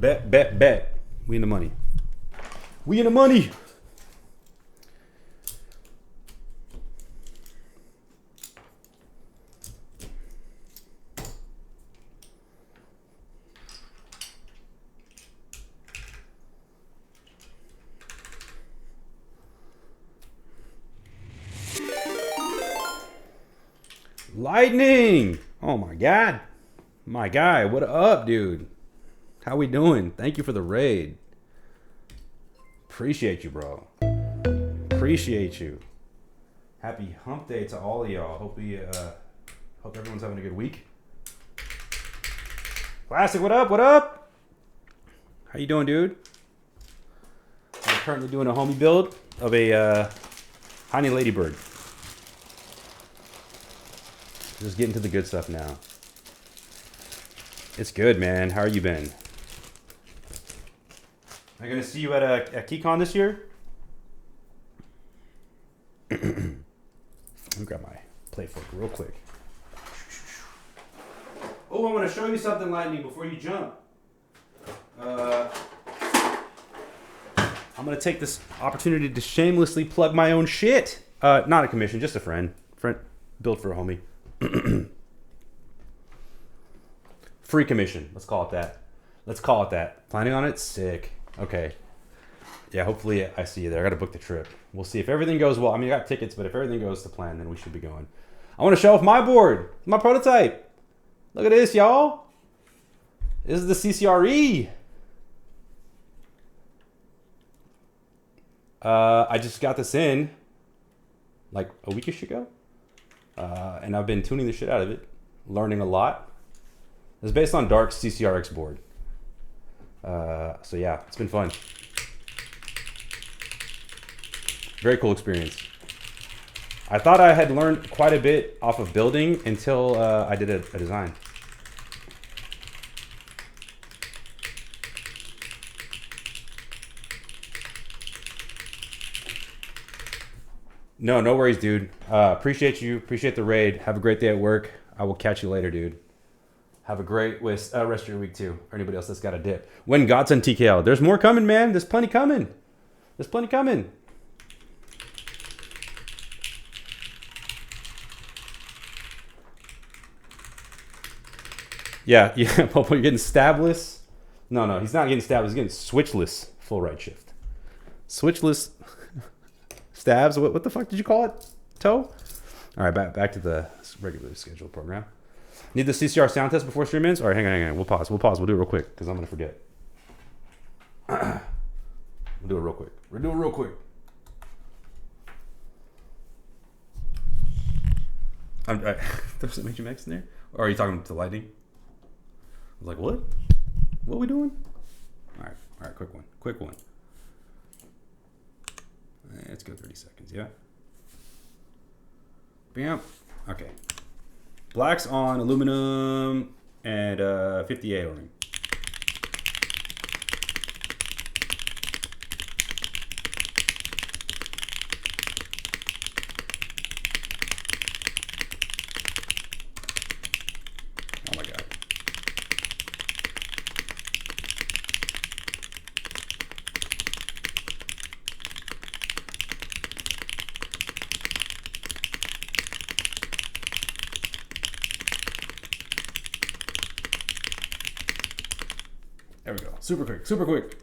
Bet. We in the money. We in the money. Lightning! Oh my god. My guy, what up, dude? How we doing? Thank you for the raid. Appreciate you, bro. Appreciate you. Happy hump day to all of y'all. Hope everyone's having a good week. Classic, what up? What up? How you doing, dude? I'm currently doing a homie build of a Hiney Ladybird. Just getting to the good stuff now. It's good, man. How are you been? Am I gonna see you at KeyCon this year? Let me grab my play fork real quick. Oh, I want to show you something, Lightning, before you jump. I'm gonna take this opportunity to shamelessly plug my own shit. Not a commission, just a friend. Friend built for a homie. Free commission. Let's call it that. Let's call it that. Planning on it? Sick. Okay. Yeah, hopefully I see you there. I got to book the trip. We'll see if everything goes well. I mean, I got tickets, but if everything goes to plan, then we should be going. I want to show off my board. My prototype. Look at this, y'all. This is the CCRE. I just got this in like a weekish ago. And I've been tuning the shit out of it, learning a lot. It's based on Dark's CCRX board. So yeah, it's been fun. Very cool experience. I thought I had learned quite a bit off of building until I did a design. No worries, dude. Appreciate you. Appreciate the raid. Have a great day at work. I will catch you later, dude. Have a great rest of your week, too. For anybody else that's got a dip. When GODSSON TKL. There's more coming, man. There's plenty coming. There's plenty coming. Yeah. Popo, you're getting stabless. No, he's not getting stabless. He's getting switchless full right shift. Switchless stabs. What the fuck did you call it? Toe? All right, back to the regularly scheduled program. Need the CCR sound test before stream ends? All right, hang on. We'll pause. We'll do it real quick because I'm going to forget. We'll do it real quick. There's some Major Max in there? Or are you talking to Lightning? I was like, what? What are we doing? All right, quick one. Let's go 30 seconds, yeah? Bam. Okay. Blacks on aluminum and 50A O-ring. Oh my God. There we go. Super quick.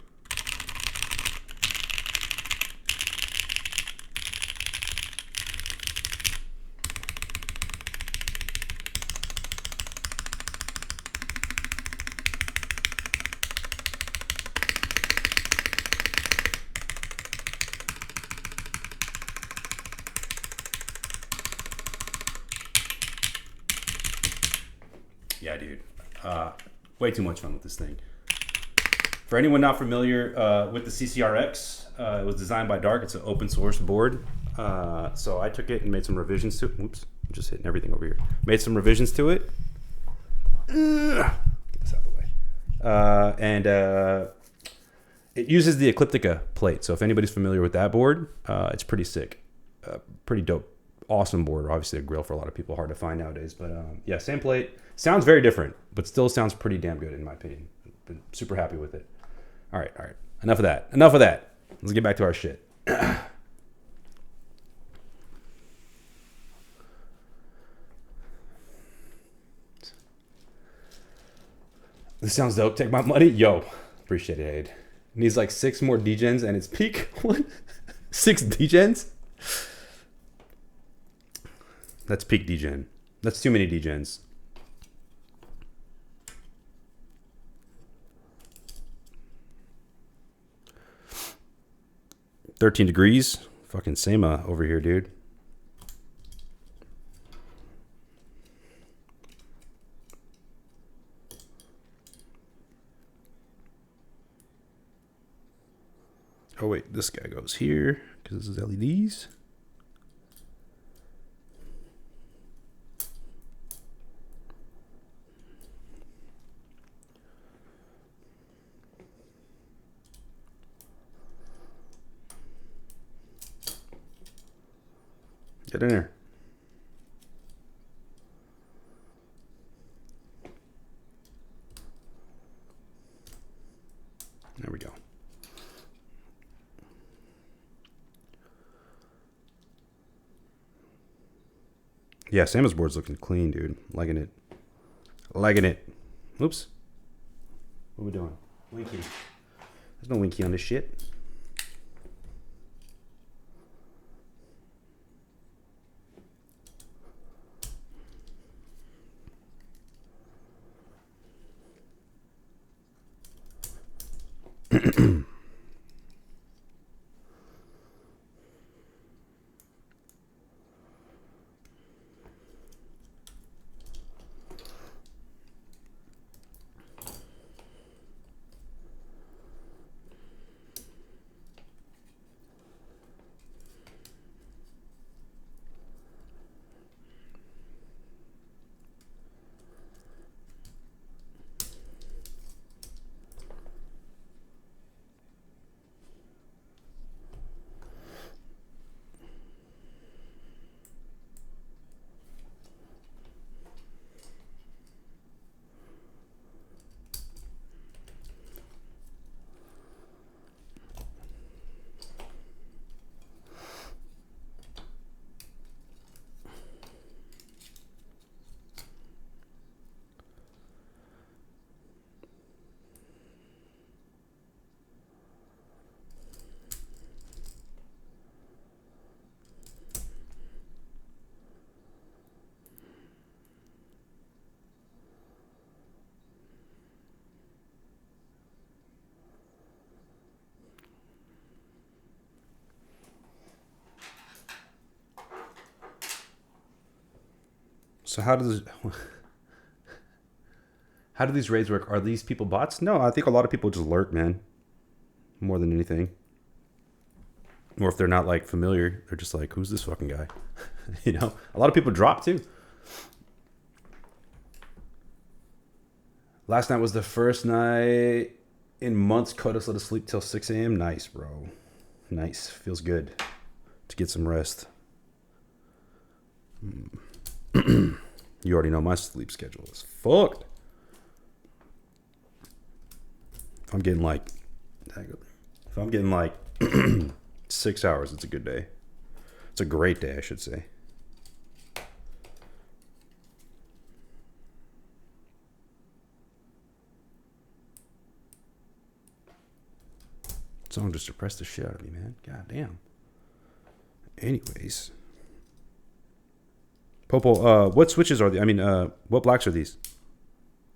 Yeah, dude. Way too much fun with this thing. For anyone not familiar with the CCRX, it was designed by Dark. It's an open source board. So I took it and made some revisions to it. Oops, I'm just hitting everything over here. Made some revisions to it. Get this out of the way. And it uses the Ecliptica plate. So if anybody's familiar with that board, it's pretty sick. Pretty dope. Awesome board. Obviously a grill for a lot of people. Hard to find nowadays. But yeah, same plate. Sounds very different, but still sounds pretty damn good in my opinion. Been super happy with it. All right. Enough of that. Let's get back to our shit. This sounds dope. Take my money. Yo, appreciate it, Aid. Needs like 6 more degens and it's peak. What? 6 degens? That's peak degen. That's too many degens. $13 degrees. Fucking Sema over here, dude. Oh wait, this guy goes here because this is LEDs. Get in there. There we go. Yeah, Samus board's looking clean, dude. Liking it. Oops. What are we doing? Winky. There's no winky on this shit. So how do these raids work? Are these people bots? No, I think a lot of people just lurk, man. More than anything. Or if they're not like familiar, they're just like, who's this fucking guy? You know, a lot of people drop too. Last night was the first night in months Kodos let us sleep till 6 a.m. Nice, bro. Nice. Feels good to get some rest. You already know my sleep schedule is fucked. If I'm getting like 6 hours, it's a good day. It's a great day, I should say. Someone just depressed the shit out of me, man. God damn. Anyways. Popo, what switches are these? I mean, what blacks are these?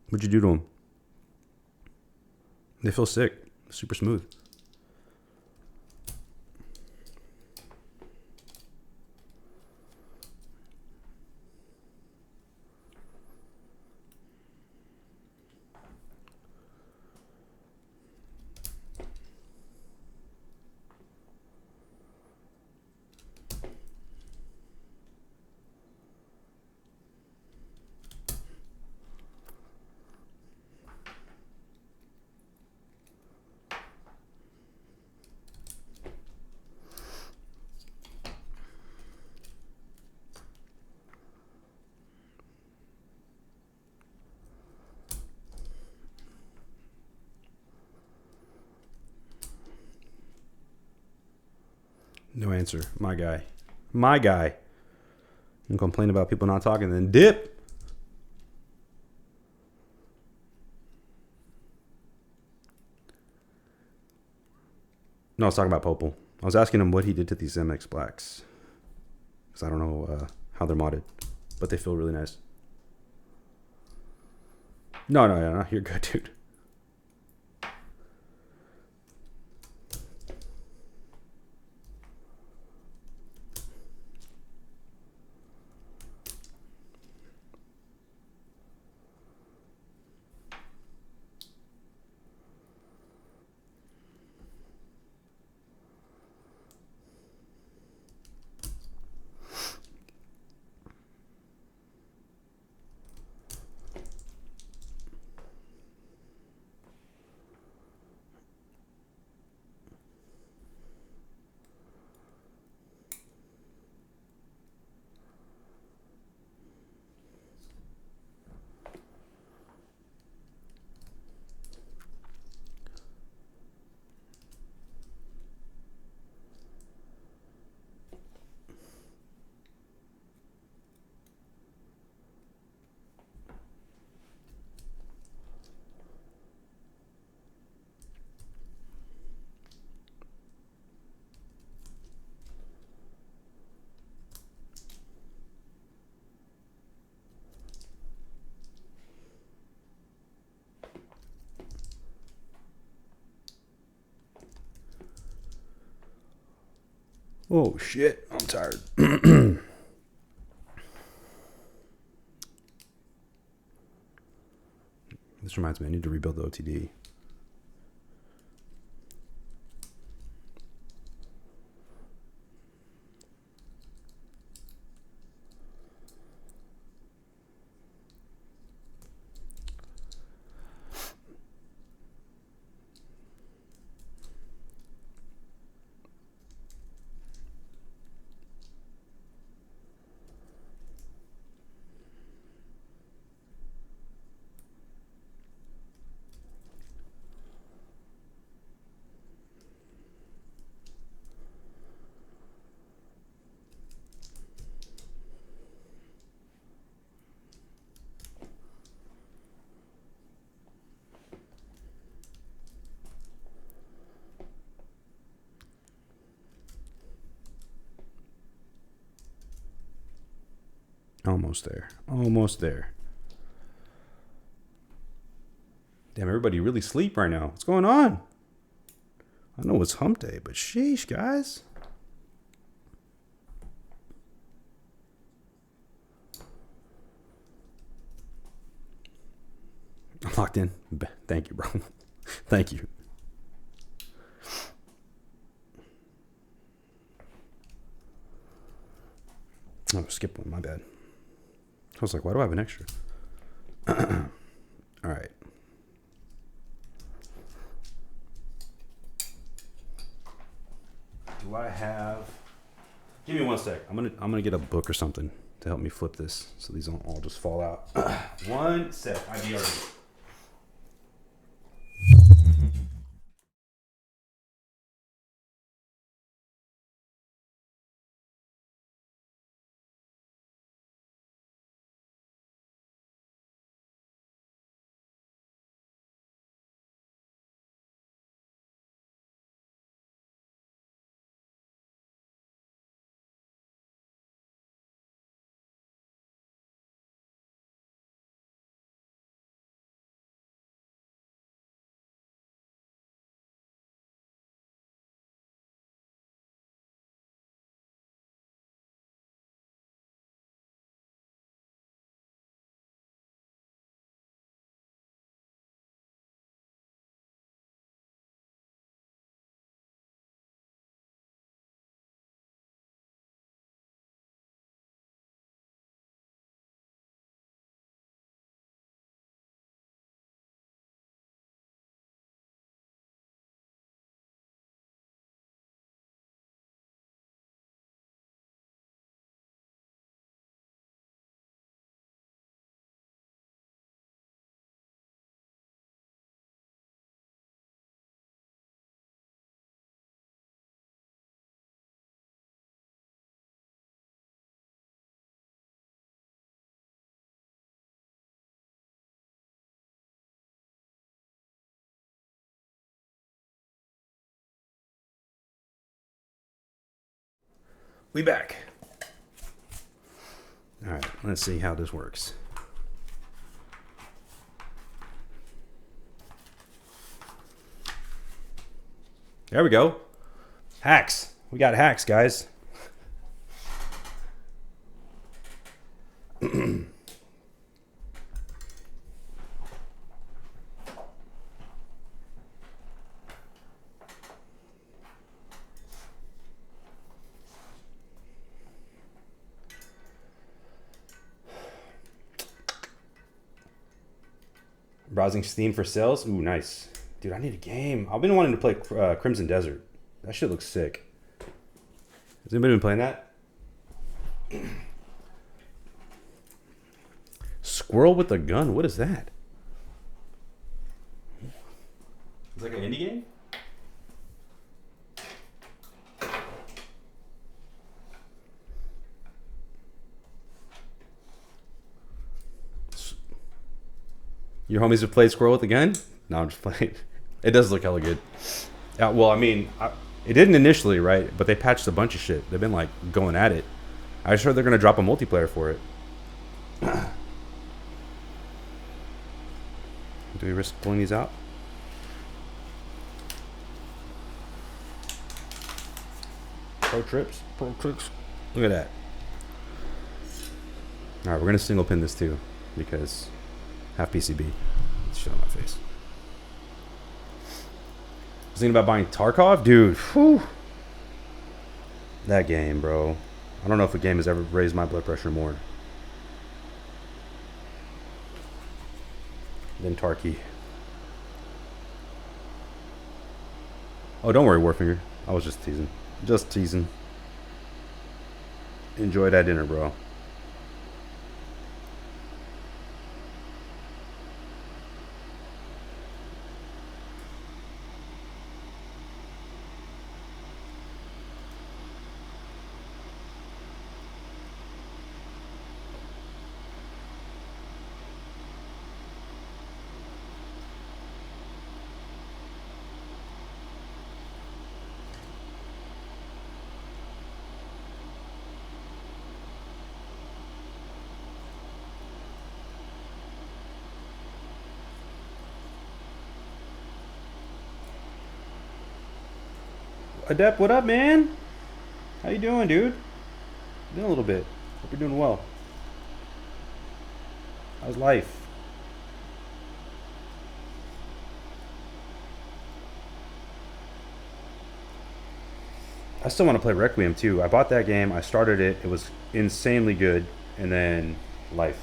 What'd you do to them? They feel sick. Super smooth. No answer. My guy. My guy. And complain about people not talking, then dip. No, I was talking about Popel. I was asking him what he did to these MX Blacks. Because I don't know how they're modded. But they feel really nice. No. You're good, dude. Oh, shit. I'm tired. This reminds me, I need to rebuild the OTD. Almost there. Almost there. Damn, everybody really sleep right now. What's going on? I know it's hump day, but sheesh, guys. I'm locked in. Thank you, bro. Thank you. Oh, skip one. My bad. I was like, why do I have an extra? All right. Do I have? Give me 1 sec. I'm gonna get a book or something to help me flip this, so these don't all just fall out. 1 sec. I be already. We back. All right, let's see how this works. There we go. Hacks. We got hacks, guys. Browsing Steam for sales. Ooh, nice. Dude, I need a game. I've been wanting to play Crimson Desert. That shit looks sick. Has anybody been playing that? Squirrel with a gun. What is that? It's like an indie game? Your homies have played Squirrel with a Gun? No, I'm just playing. It does look hella good. Well, I mean, it didn't initially, right? But they patched a bunch of shit. They've been like going at it. I just heard they're gonna drop a multiplayer for it. Do we risk pulling these out? Pro tricks. Look at that. All right, we're gonna single pin this too, because half PCB. Let's shit on my face. I was thinking about buying Tarkov, dude. Whew. That game, bro. I don't know if a game has ever raised my blood pressure more than Tarky. Oh, don't worry, Warfinger. I was just teasing. Just teasing. Enjoy that dinner, bro. Adept, what up, man? How you doing, dude? Doing a little bit. Hope you're doing well. How's life? I still want to play Requiem too. I bought that game. I started it. It was insanely good. And then life.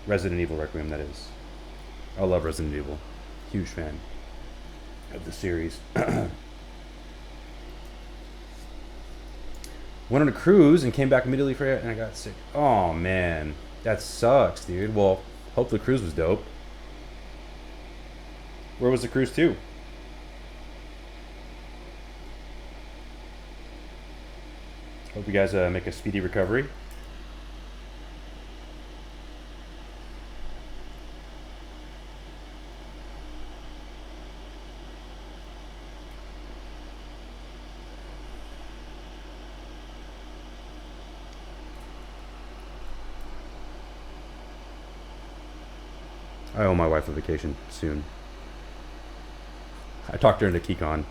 Resident Evil Requiem, that is. I love Resident Evil. Huge fan of the series. Went on a cruise and came back immediately for it, and I got sick. Oh man, that sucks, dude. Well, hope the cruise was dope. Where was the cruise to? Hope you guys make a speedy recovery. I owe my wife a vacation soon. I talked her into KeyCon.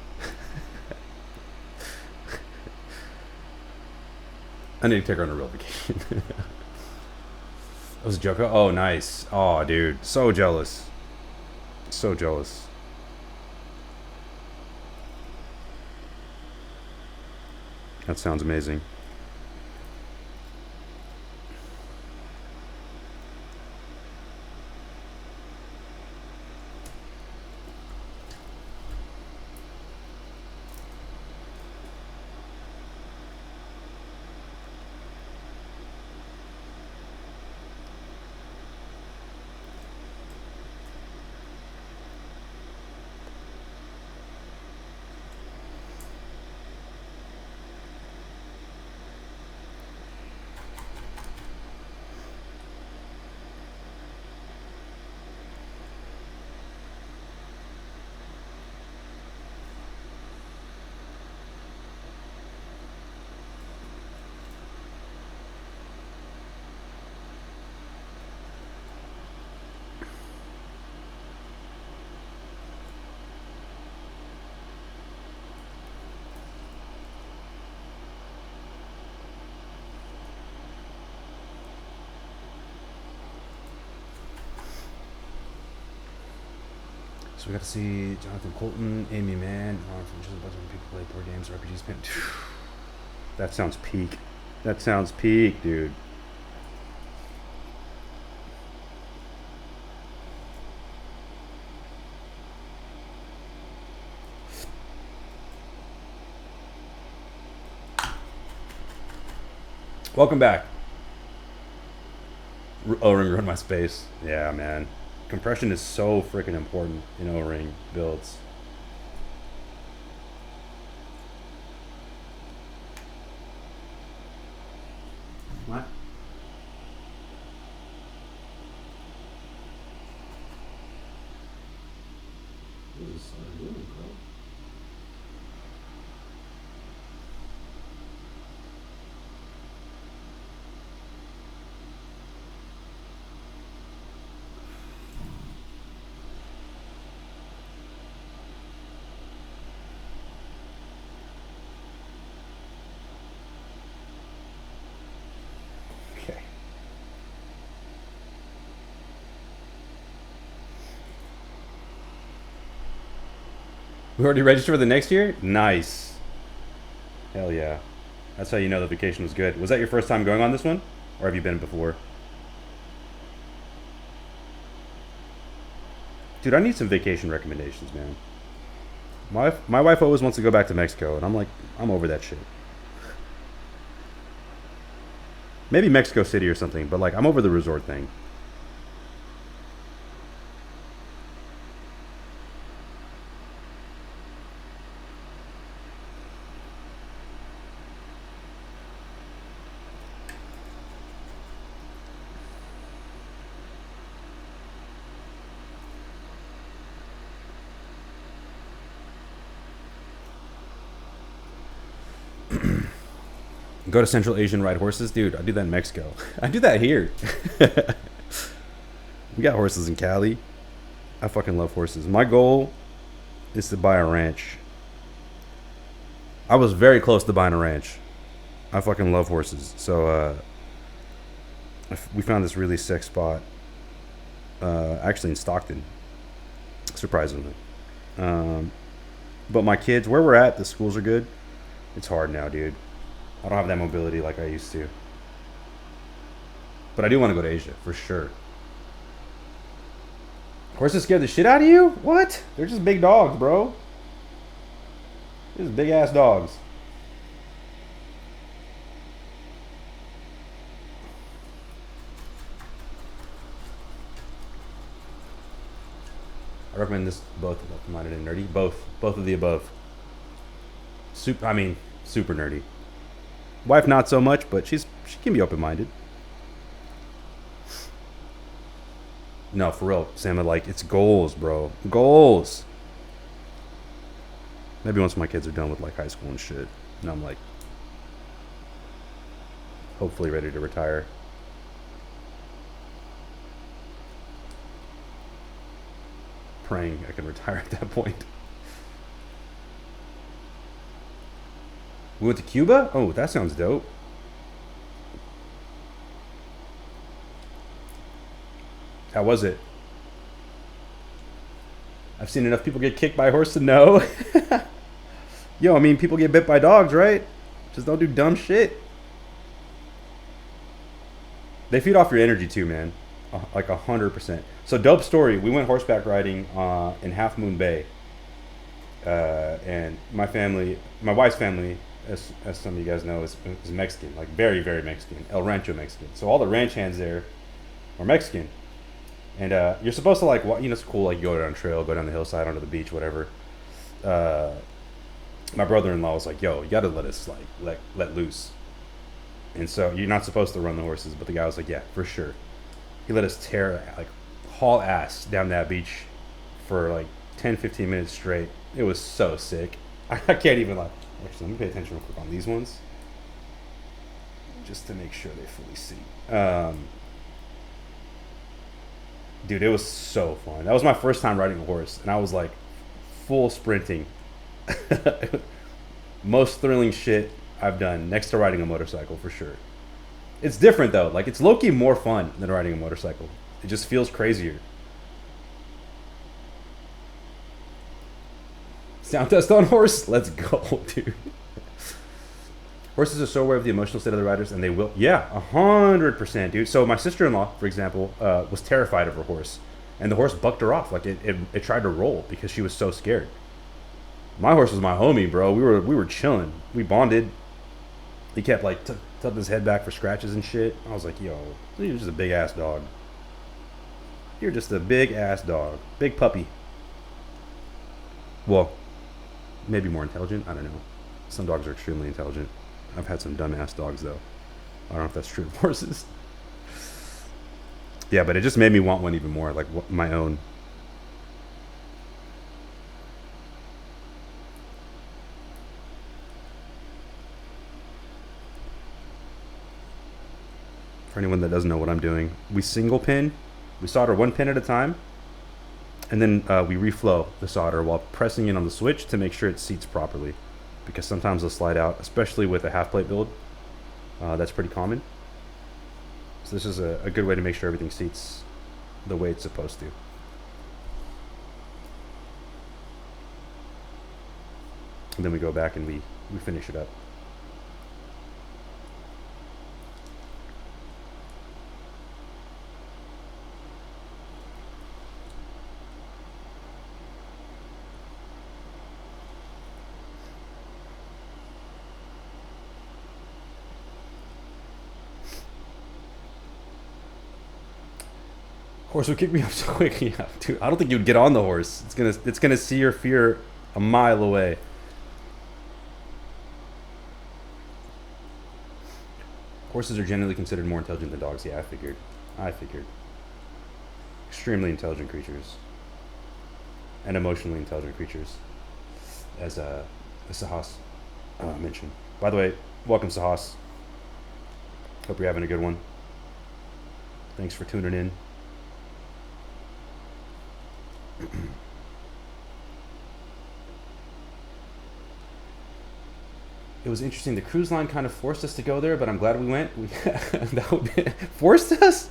I need to take her on a real vacation. That was a joke. Oh, nice. Oh, dude. So jealous. So jealous. That sounds amazing. else? We got to see Jonathan Colton, Amy Mann. Just a bunch of people play board games, RPGs. That sounds peak. That sounds peak, dude. Welcome back. O-ring ruined my space. Yeah, man. Compression is so freaking important in O-ring builds. What? What is this doing, bro? Okay. We already registered for the next year? Nice. Hell yeah. That's how you know the vacation was good. Was that your first time going on this one? Or have you been before? Dude, I need some vacation recommendations, man. My wife always wants to go back to Mexico, and I'm like, I'm over that shit. Maybe Mexico City or something, but like, I'm over the resort thing. Go to Central Asia and ride horses? Dude, I do that in Mexico. I do that here. We got horses in Cali. I fucking love horses. My goal is to buy a ranch. I was very close to buying a ranch. I fucking love horses. So, we found this really sick spot. Actually in Stockton. Surprisingly. But my kids, where we're at, the schools are good. It's hard now, dude. I don't have that mobility like I used to. But I do want to go to Asia, for sure. Horses scared the shit out of you? What? They're just big dogs, bro. They're just big ass dogs. I recommend this both open-minded and nerdy. Both of the above. Super nerdy. Wife not so much, but she can be open-minded. No, for real, Sam. Like, it's goals, bro. Goals. Maybe once my kids are done with like high school and shit, and I'm like, hopefully ready to retire. Praying I can retire at that point. We went to Cuba? Oh, that sounds dope. How was it? I've seen enough people get kicked by a horse to know. Yo, I mean, people get bit by dogs, right? Just don't do dumb shit. They feed off your energy too, man. Like 100%. So, dope story. We went horseback riding in Half Moon Bay. And my wife's family, as some of you guys know, is Mexican, like very, very Mexican, El Rancho Mexican. So all the ranch hands there are Mexican, and you're supposed to like, it's cool, like you go down a trail, go down the hillside, onto the beach, whatever. My brother-in-law was like, "Yo, you gotta let us like let loose," and so you're not supposed to run the horses, but the guy was like, "Yeah, for sure." He let us haul ass down that beach for like 10-15 minutes straight. It was so sick. I can't even like. Actually, let me pay attention real quick on these ones, just to make sure they fully see. Dude, it was so fun. That was my first time riding a horse, and I was like full sprinting. Most thrilling shit I've done next to riding a motorcycle, for sure. It's different though. Like, it's low-key more fun than riding a motorcycle. It just feels crazier. Sound test on horse. Let's go, dude. Horses are so aware of the emotional state of the riders, and they will. Yeah, 100%, dude. So my sister-in-law, for example, was terrified of her horse, and the horse bucked her off. Like it tried to roll because she was so scared. My horse was my homie, bro. We were chilling. We bonded. He kept like tilting his head back for scratches and shit. I was like, yo, you're just a big ass dog. You're just a big ass dog, big puppy. Well, maybe more intelligent. I don't know. Some dogs are extremely intelligent. I've had some dumbass dogs though. I don't know if that's true of horses. Yeah, but it just made me want one even more, like my own. For anyone that doesn't know what I'm doing, we single pin, we solder one pin at a time, and then we reflow the solder while pressing in on the switch to make sure it seats properly. Because sometimes they'll slide out, especially with a half plate build. That's pretty common. So this is a good way to make sure everything seats the way it's supposed to. And then we go back and we finish it up. Horse would kick me up so quick. Yeah, dude. I don't think you'd get on the horse. It's gonna see your fear a mile away. Horses are generally considered more intelligent than dogs. Yeah, I figured. Extremely intelligent creatures. And emotionally intelligent creatures. As Sahas mentioned. By the way, welcome Sahas. Hope you're having a good one. Thanks for tuning in. It was interesting. The cruise line kind of forced us to go there, but I'm glad we went. That would be, forced us?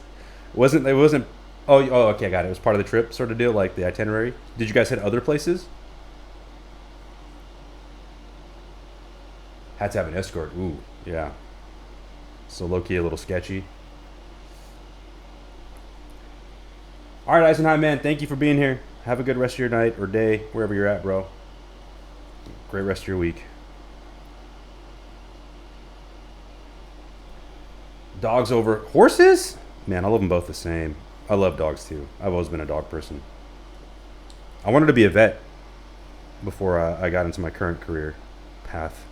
It wasn't. Oh, okay, I got it. It was part of the trip, sort of deal, like the itinerary. Did you guys hit other places? Had to have an escort. Ooh, yeah. So low key, a little sketchy. All right, Eisenheim, man. Thank you for being here. Have a good rest of your night or day, wherever you're at, bro. Great rest of your week. Dogs over horses? Man, I love them both the same. I love dogs too. I've always been a dog person. I wanted to be a vet before I got into my current career path.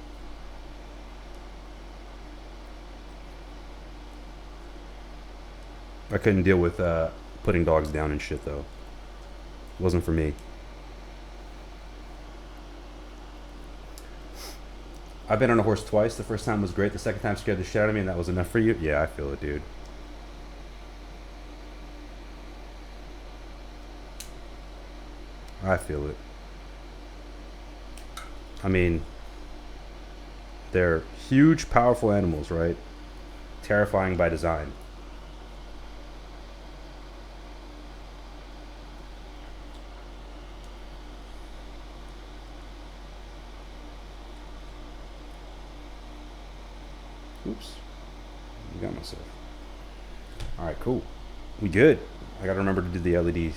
I couldn't deal with putting dogs down and shit though. It wasn't for me. I've been on a horse twice. The first time was great. The second time scared the shit out of me, and that was enough for you? Yeah, I feel it, dude. I feel it. I mean, they're huge, powerful animals, right? Terrifying by design. Oops. I got myself. Alright, cool. We good. I gotta remember to do the LEDs.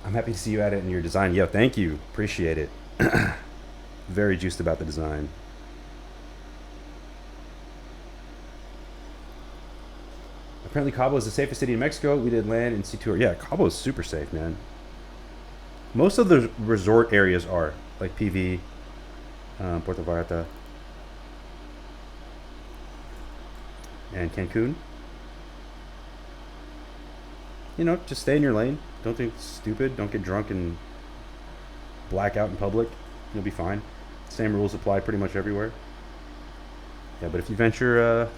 I'm happy to see you at it in your design. Yo, thank you. Appreciate it. Very juiced about the design. Apparently Cabo is the safest city in Mexico. We did land and sea tour. Yeah, Cabo is super safe, man. Most of the resort areas are, like PV, Puerto Vallarta, and Cancun. You know, just stay in your lane. Don't think stupid. Don't get drunk and black out in public. You'll be fine. Same rules apply pretty much everywhere. Yeah, but if you venture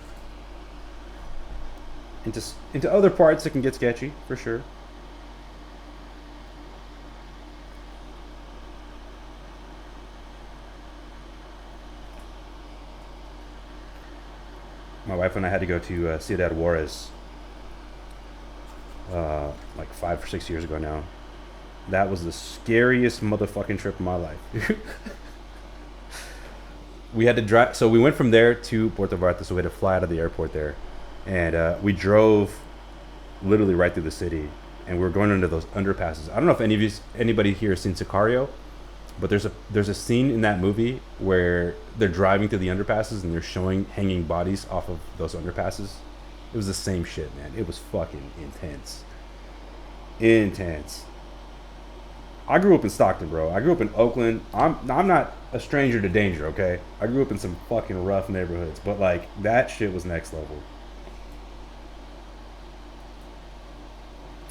into other parts, it can get sketchy, for sure. My wife and I had to go to Ciudad Juarez like 5 or 6 years ago now. That was the scariest motherfucking trip of my life. We had to drive. So we went from there to Puerto Vallarta. So we had to fly out of the airport there, and we drove literally right through the city. And we were going under those underpasses. I don't know if anybody here has seen Sicario, but there's a scene in that movie where they're driving through the underpasses and they're showing hanging bodies off of those underpasses. It was the same shit, man. It was fucking intense. Intense. I grew up in Stockton, bro. I grew up in Oakland. I'm not a stranger to danger, okay? I grew up in some fucking rough neighborhoods, but like that shit was next level.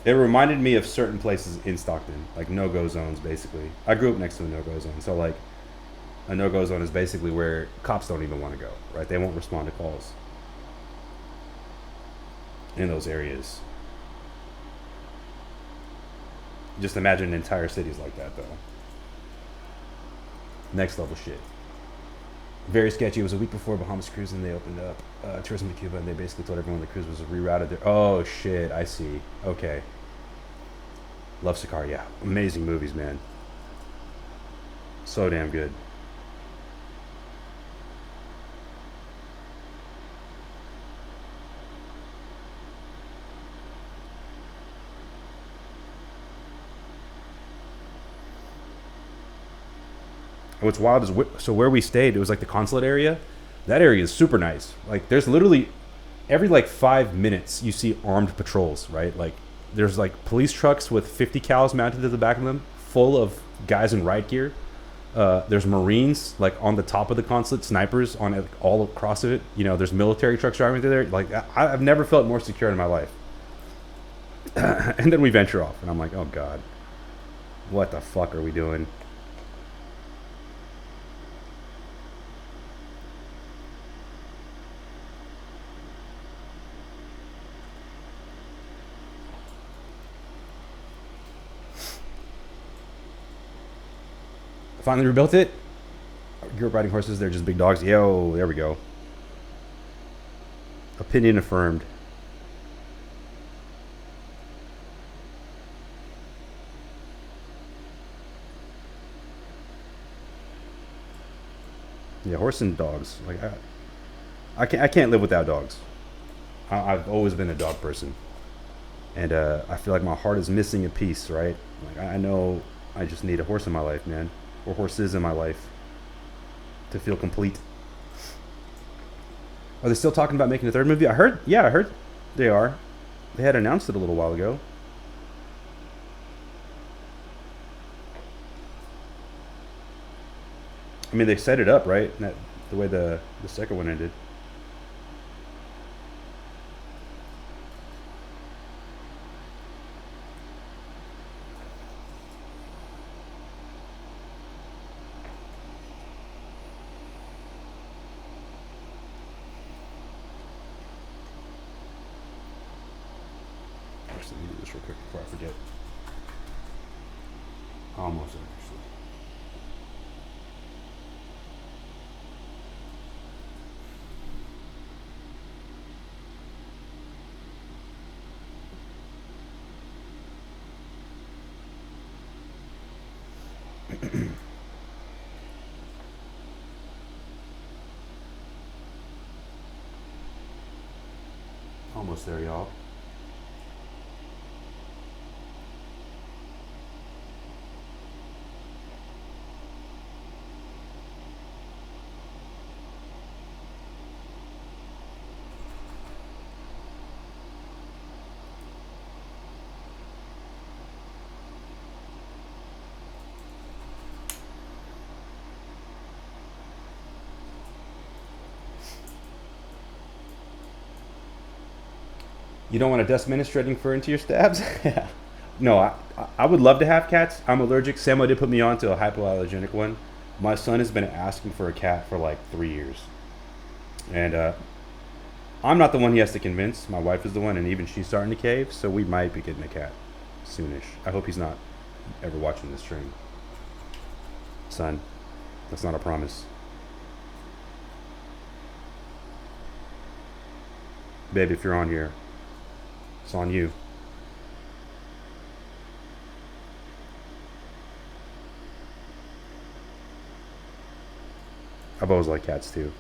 It reminded me of certain places in Stockton, like no-go zones, basically. I grew up next to a no-go zone, so like a no-go zone is basically where cops don't even want to go, right? They won't respond to calls in those areas. Just imagine entire cities like that, though. Next level shit. Very sketchy. It was a week before Bahamas cruise, and they opened up tourism to Cuba, and they basically told everyone the cruise was rerouted there. Oh shit! I see. Okay. Love Sicario. Yeah, amazing movies, man. So damn good. What's wild is so where we stayed, it was like the consulate area. That area is super nice. Like there's literally every like 5 minutes you see armed patrols, right? Like there's like police trucks with 50 cals mounted to the back of them, full of guys in riot gear. There's Marines like on the top of the consulate, snipers on it, all across of it. You know, there's military trucks driving through there. Like I've never felt more secure in my life. And then we venture off, and I'm like, oh god, what the fuck are we doing? Finally rebuilt it. Grew up riding horses. They're just big dogs. Yo, there we go. Opinion affirmed. Yeah, horse and dogs. Like I can't live without dogs. I've always been a dog person, and I feel like my heart is missing a piece. Right? Like I know I just need a horse in my life, man, or horses in my life to feel complete. Are they still talking about making a third movie? I heard. Yeah, I heard they are. They had announced it a little while ago. I mean, they set it up right. The way the second one ended. Actually, let me do this real quick before I forget. Almost there, actually. Almost there, y'all. You don't want a dust ministrating fur into your stabs? Yeah. No, I would love to have cats. I'm allergic. Samo did put me on to a hypoallergenic one. My son has been asking for a cat for like 3 years. And I'm not the one he has to convince. My wife is the one, and even she's starting to cave. So we might be getting a cat soonish. I hope he's not ever watching this stream. Son, that's not a promise. Babe, if you're on here, it's on you. I've always liked cats too.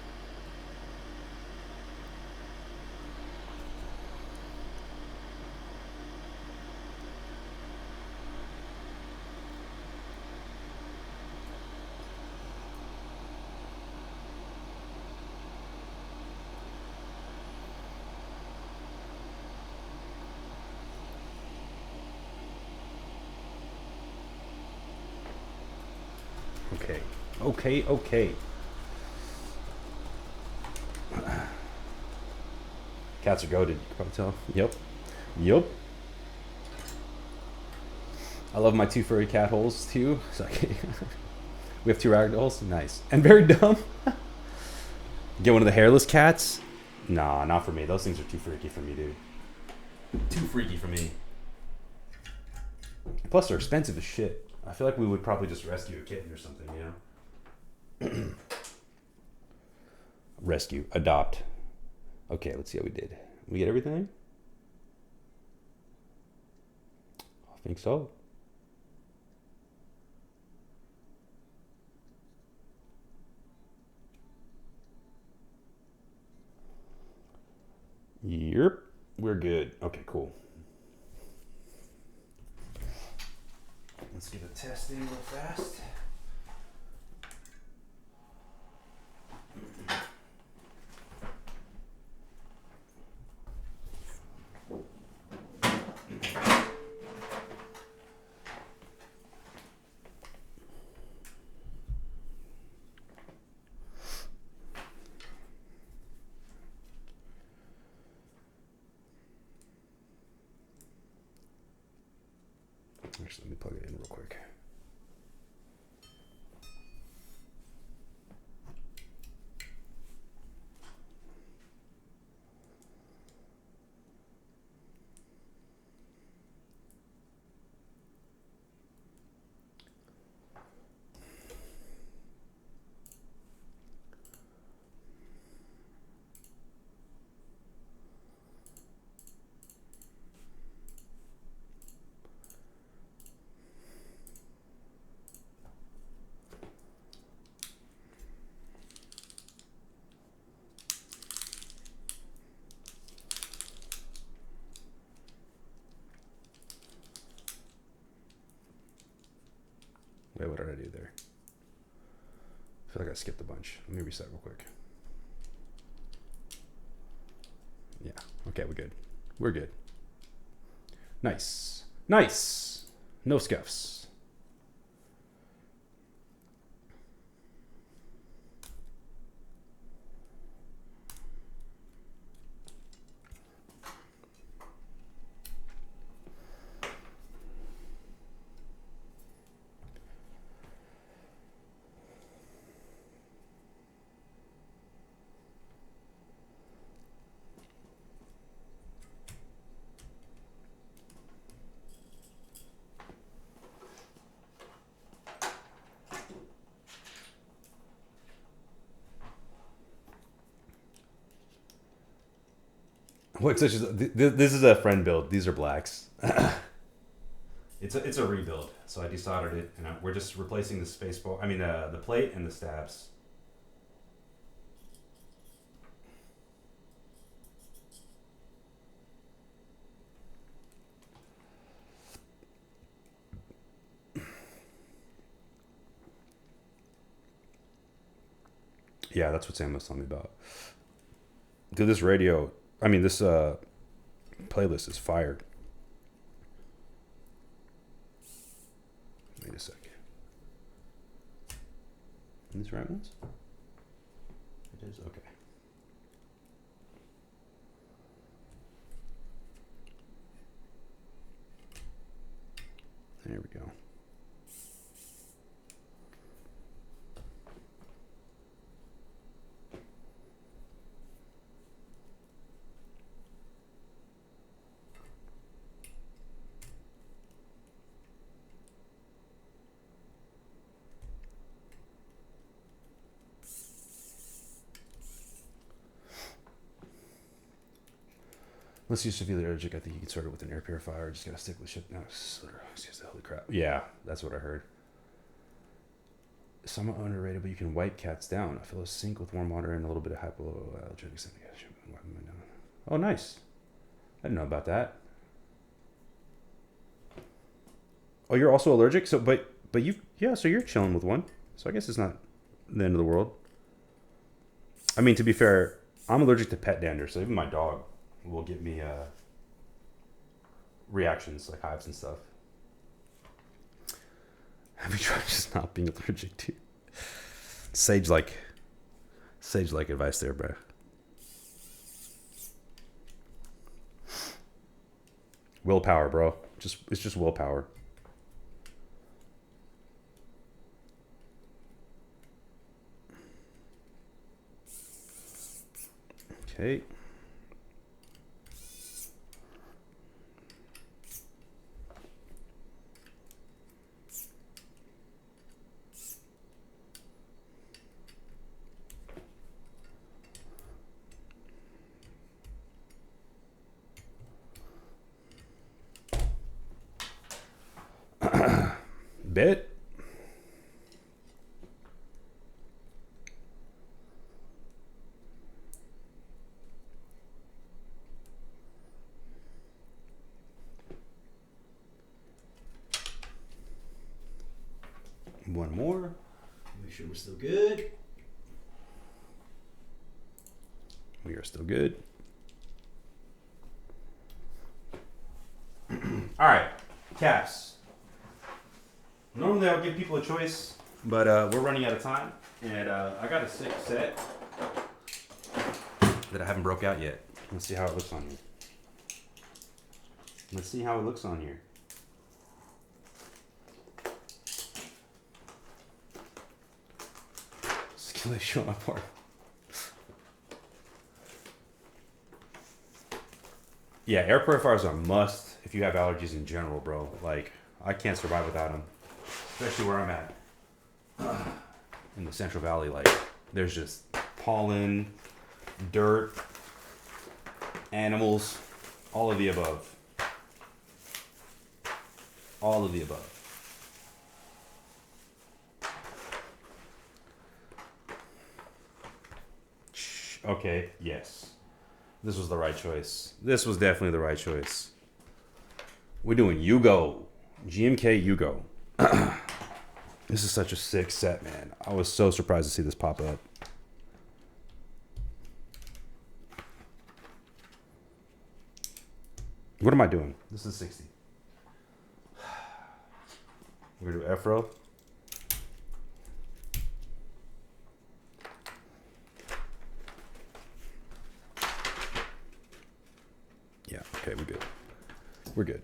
Okay. Okay, okay. Cats are goated, you can probably tell. Yep. Yep. I love my two furry cat holes too. So we have two ragdolls. Nice. And very dumb. Get one of the hairless cats? Nah, not for me. Those things are too freaky for me, dude. Too freaky for me. Plus, they're expensive as shit. I feel like we would probably just rescue a kitten or something, you know? Rescue. Adopt. Okay, let's see how we did. We get everything? I think so. Yep. We're good. Okay, cool. Let's get a test in real fast. Actually, let me plug it in real quick. Wait, what did I do there? I feel like I skipped a bunch. Let me reset real quick. Yeah. Okay, we're good. We're good. Nice. Nice. No scuffs. What? This is a friend build. These are blacks. It's a rebuild. So I desoldered it, and we're just replacing the space bar. I mean, the plate and the stabs. Yeah, that's what Sam was telling me about. Dude, this radio, I mean, this playlist is fire. Wait a sec. Are these right ones? It is? Okay. There we go. Unless you're severely allergic, I think you can start it with an air purifier. Just gotta stick with shit. No, excuse the holy crap. Yeah, that's what I heard. Somewhat underrated, but you can wipe cats down. I fill a sink with warm water and a little bit of hypoallergenic. Oh, nice. I didn't know about that. Oh, you're also allergic? So, but you, yeah, so you're chilling with one. So I guess it's not the end of the world. I mean, to be fair, I'm allergic to pet dander, so even my dog will give me reactions like hives and stuff. Have you tried just not being allergic to? Sage-like advice there, bro. Willpower, bro. It's just willpower. Okay. Bit. One more. Make sure we're still good. We are still good. All right, caps. Normally I would give people a choice, but we're running out of time, and I got a 6 set that I haven't broke out yet. Let's see how it looks on here. Let's see how it looks on here. Can they show my part? Yeah, air purifiers are a must if you have allergies in general, bro. Like, I can't survive without them. Especially where I'm at. In the Central Valley, like, there's just pollen, dirt, animals, all of the above. All of the above. Okay, yes. This was the right choice. This was definitely the right choice. We're doing Yugo. GMK Yugo. This is such a sick set, man. I was so surprised to see this pop up. What am I doing? This is 60. We're going to do F-Row. Yeah, okay, we're good. We're good.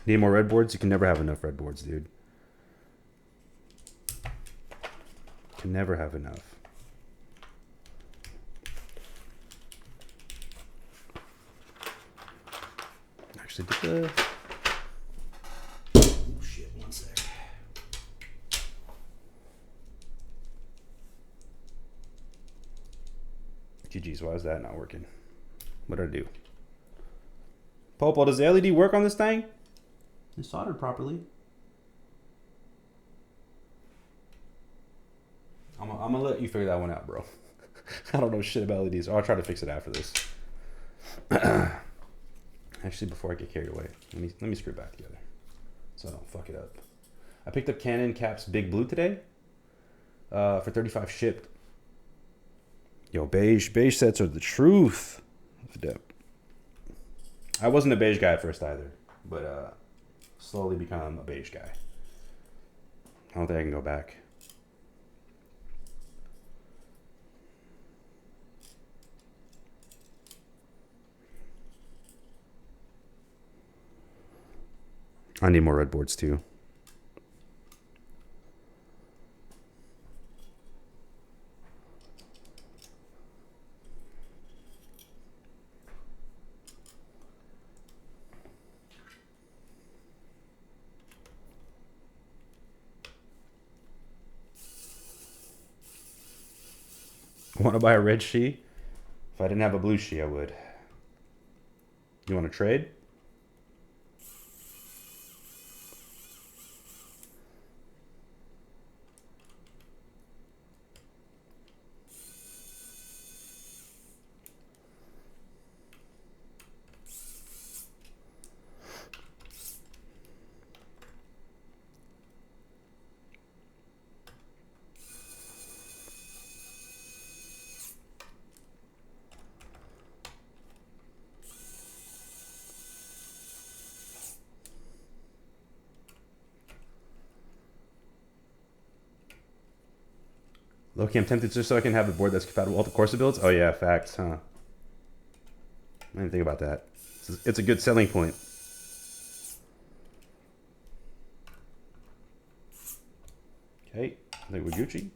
Need more red boards? You can never have enough red boards, dude. Can never have enough. Actually, did the... Oh, shit. One sec. GG's, why is that not working? What did I do? Popo, does the LED work on this thing? It's soldered properly. I'm gonna let you figure that one out, bro. I don't know shit about LEDs. I'll try to fix it after this. Actually, before I get carried away, let me screw it back together so I don't fuck it up. I picked up Canon Caps Big Blue today for 35 shipped. Yo, beige sets are the truth. I wasn't a beige guy at first either, but slowly become a beige guy. I don't think I can go back. I need more red boards too. Want to buy a red she? If I didn't have a blue she, I would. You want to trade? Loki, I'm tempted just so I can have a board that's compatible with all the Corsa builds. Oh yeah, facts, huh? I didn't think about that. It's a good selling point. Okay, I think we're Gucci.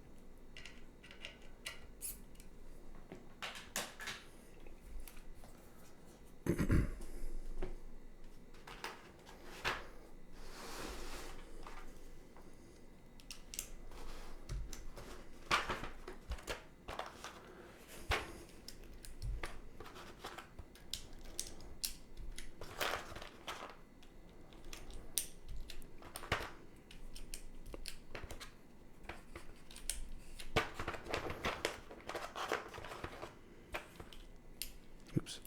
Oops.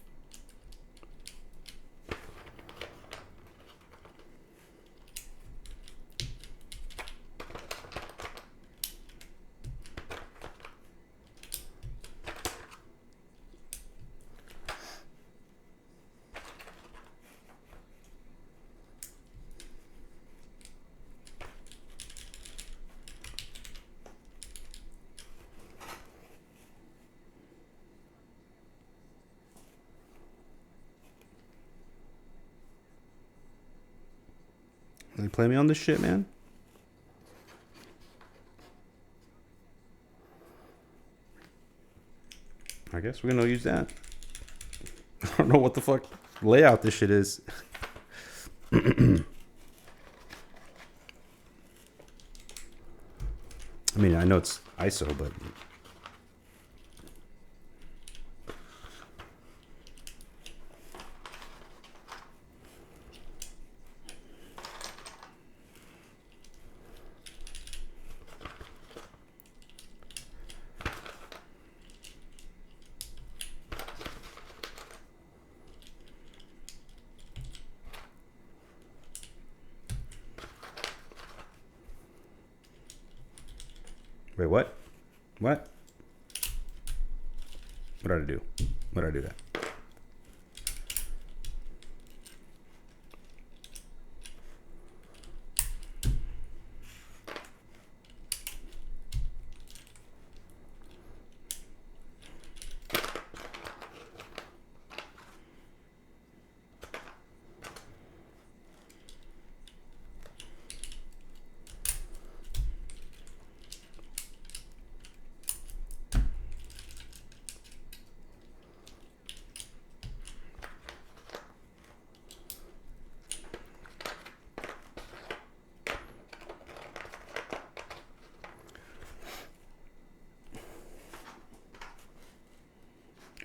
They play me on this shit, man. I guess we're gonna use that. I don't know what the fuck layout this shit is. I mean, I know it's ISO, but wait, what? What? What did I do? What did I do that?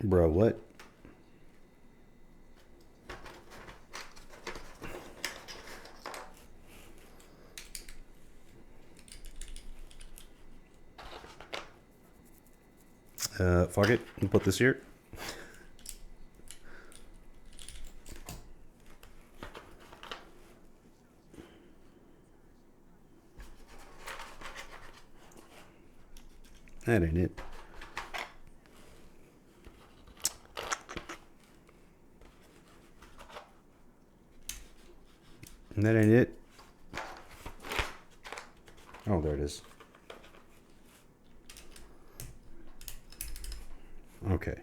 Bro, what? Fuck it. We'll put this here. That ain't it. That ain't it. Oh, there it is. Okay.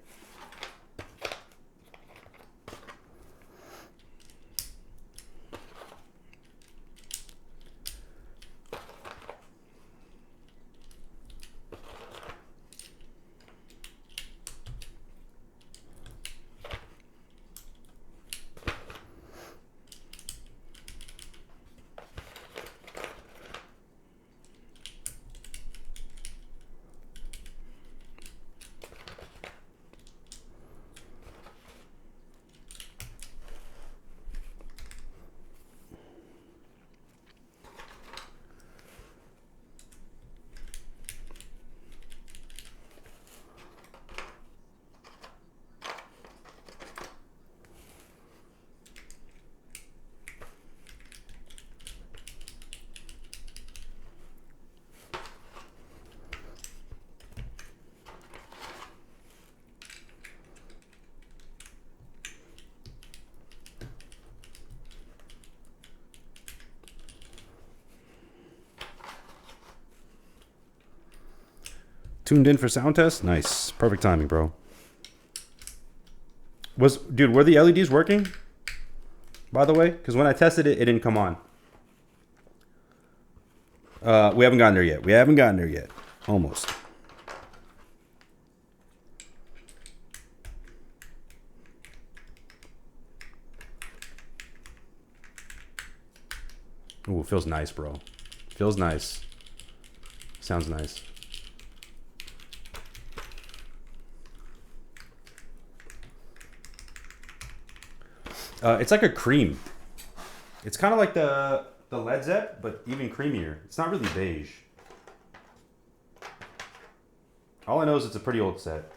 Tuned in for sound test? Nice. Perfect timing, bro. Dude, were the LEDs working? By the way? Because when I tested it, it didn't come on. We haven't gotten there yet. We haven't gotten there yet. Almost. Ooh, it feels nice, bro. Feels nice. Sounds nice. It's like a cream. It's kind of like the Led Zepp, but even creamier. It's not really beige. All I know is it's a pretty old set.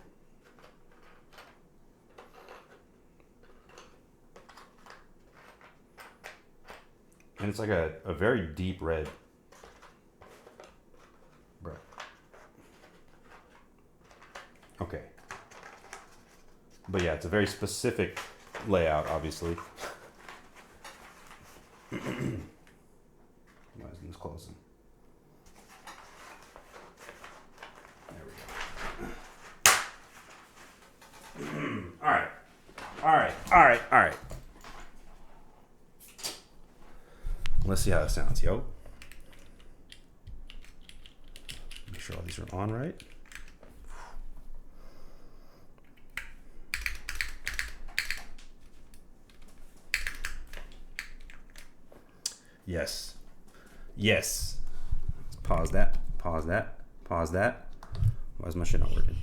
And it's like a very deep red. Bro. Okay. But yeah, it's a very specific layout, obviously. Why isn't this closing? There we go. All right. All right. All right. All right. Let's see how that sounds, yo. Make sure all these are on right. Yes. Yes. Let's pause that. Pause that. Pause that. Why is my shit not working?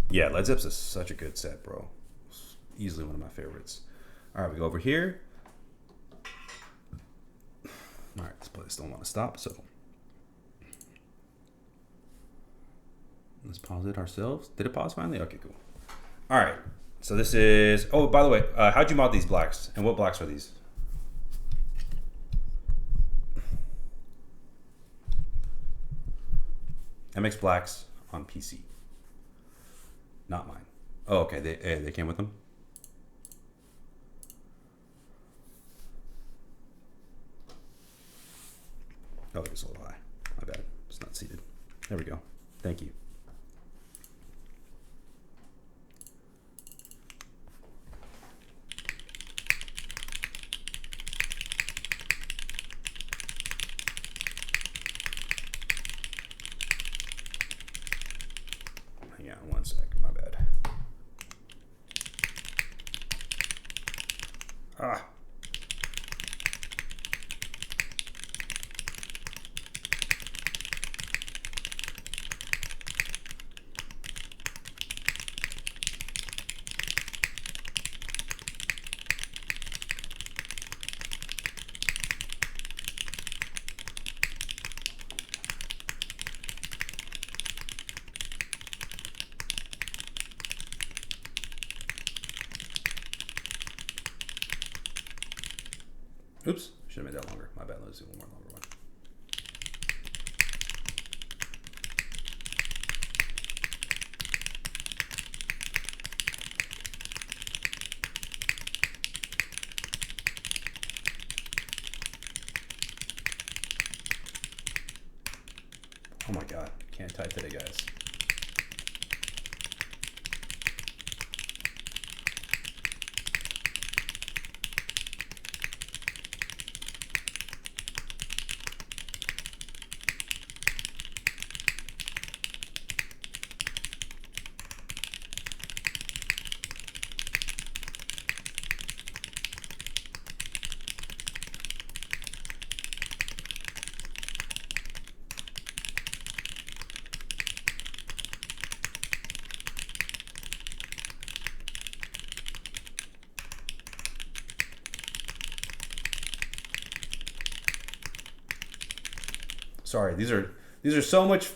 Yeah, Led Zepp's such a good set, bro. It's easily one of my favorites. All right, we go over here. All right, this place don't want to stop, so let's pause it ourselves. Did it pause finally? Okay, cool. All right, so this is, oh, by the way, how'd you mod these blacks? And what blacks are these? MX blacks on PC. Not mine. Oh, okay, they came with them? Oh, it is a little high. My bad. It's not seated. There we go. Thank you. Hang on one sec. My bad. Ah. Oops, should have made that longer. My bad. Let's do one more longer one. my God. Can't type today, guys. Sorry, these are so much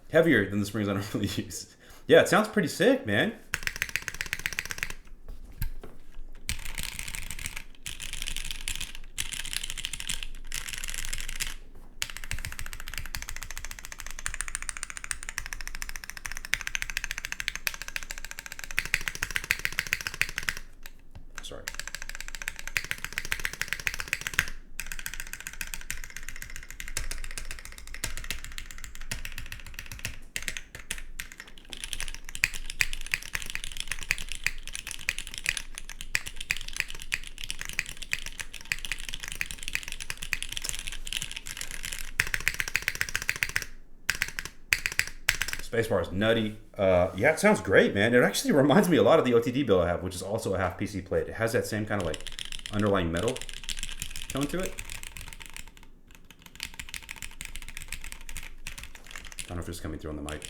heavier than the springs I normally use. Yeah, it sounds pretty sick, man. Sorry. Spacebar is nutty. Yeah, it sounds great, man. It actually reminds me a lot of the OTD build I have, which is also a half PC plate. It has that same kind of like underlying metal tone to it. I don't know if it's coming through on the mic.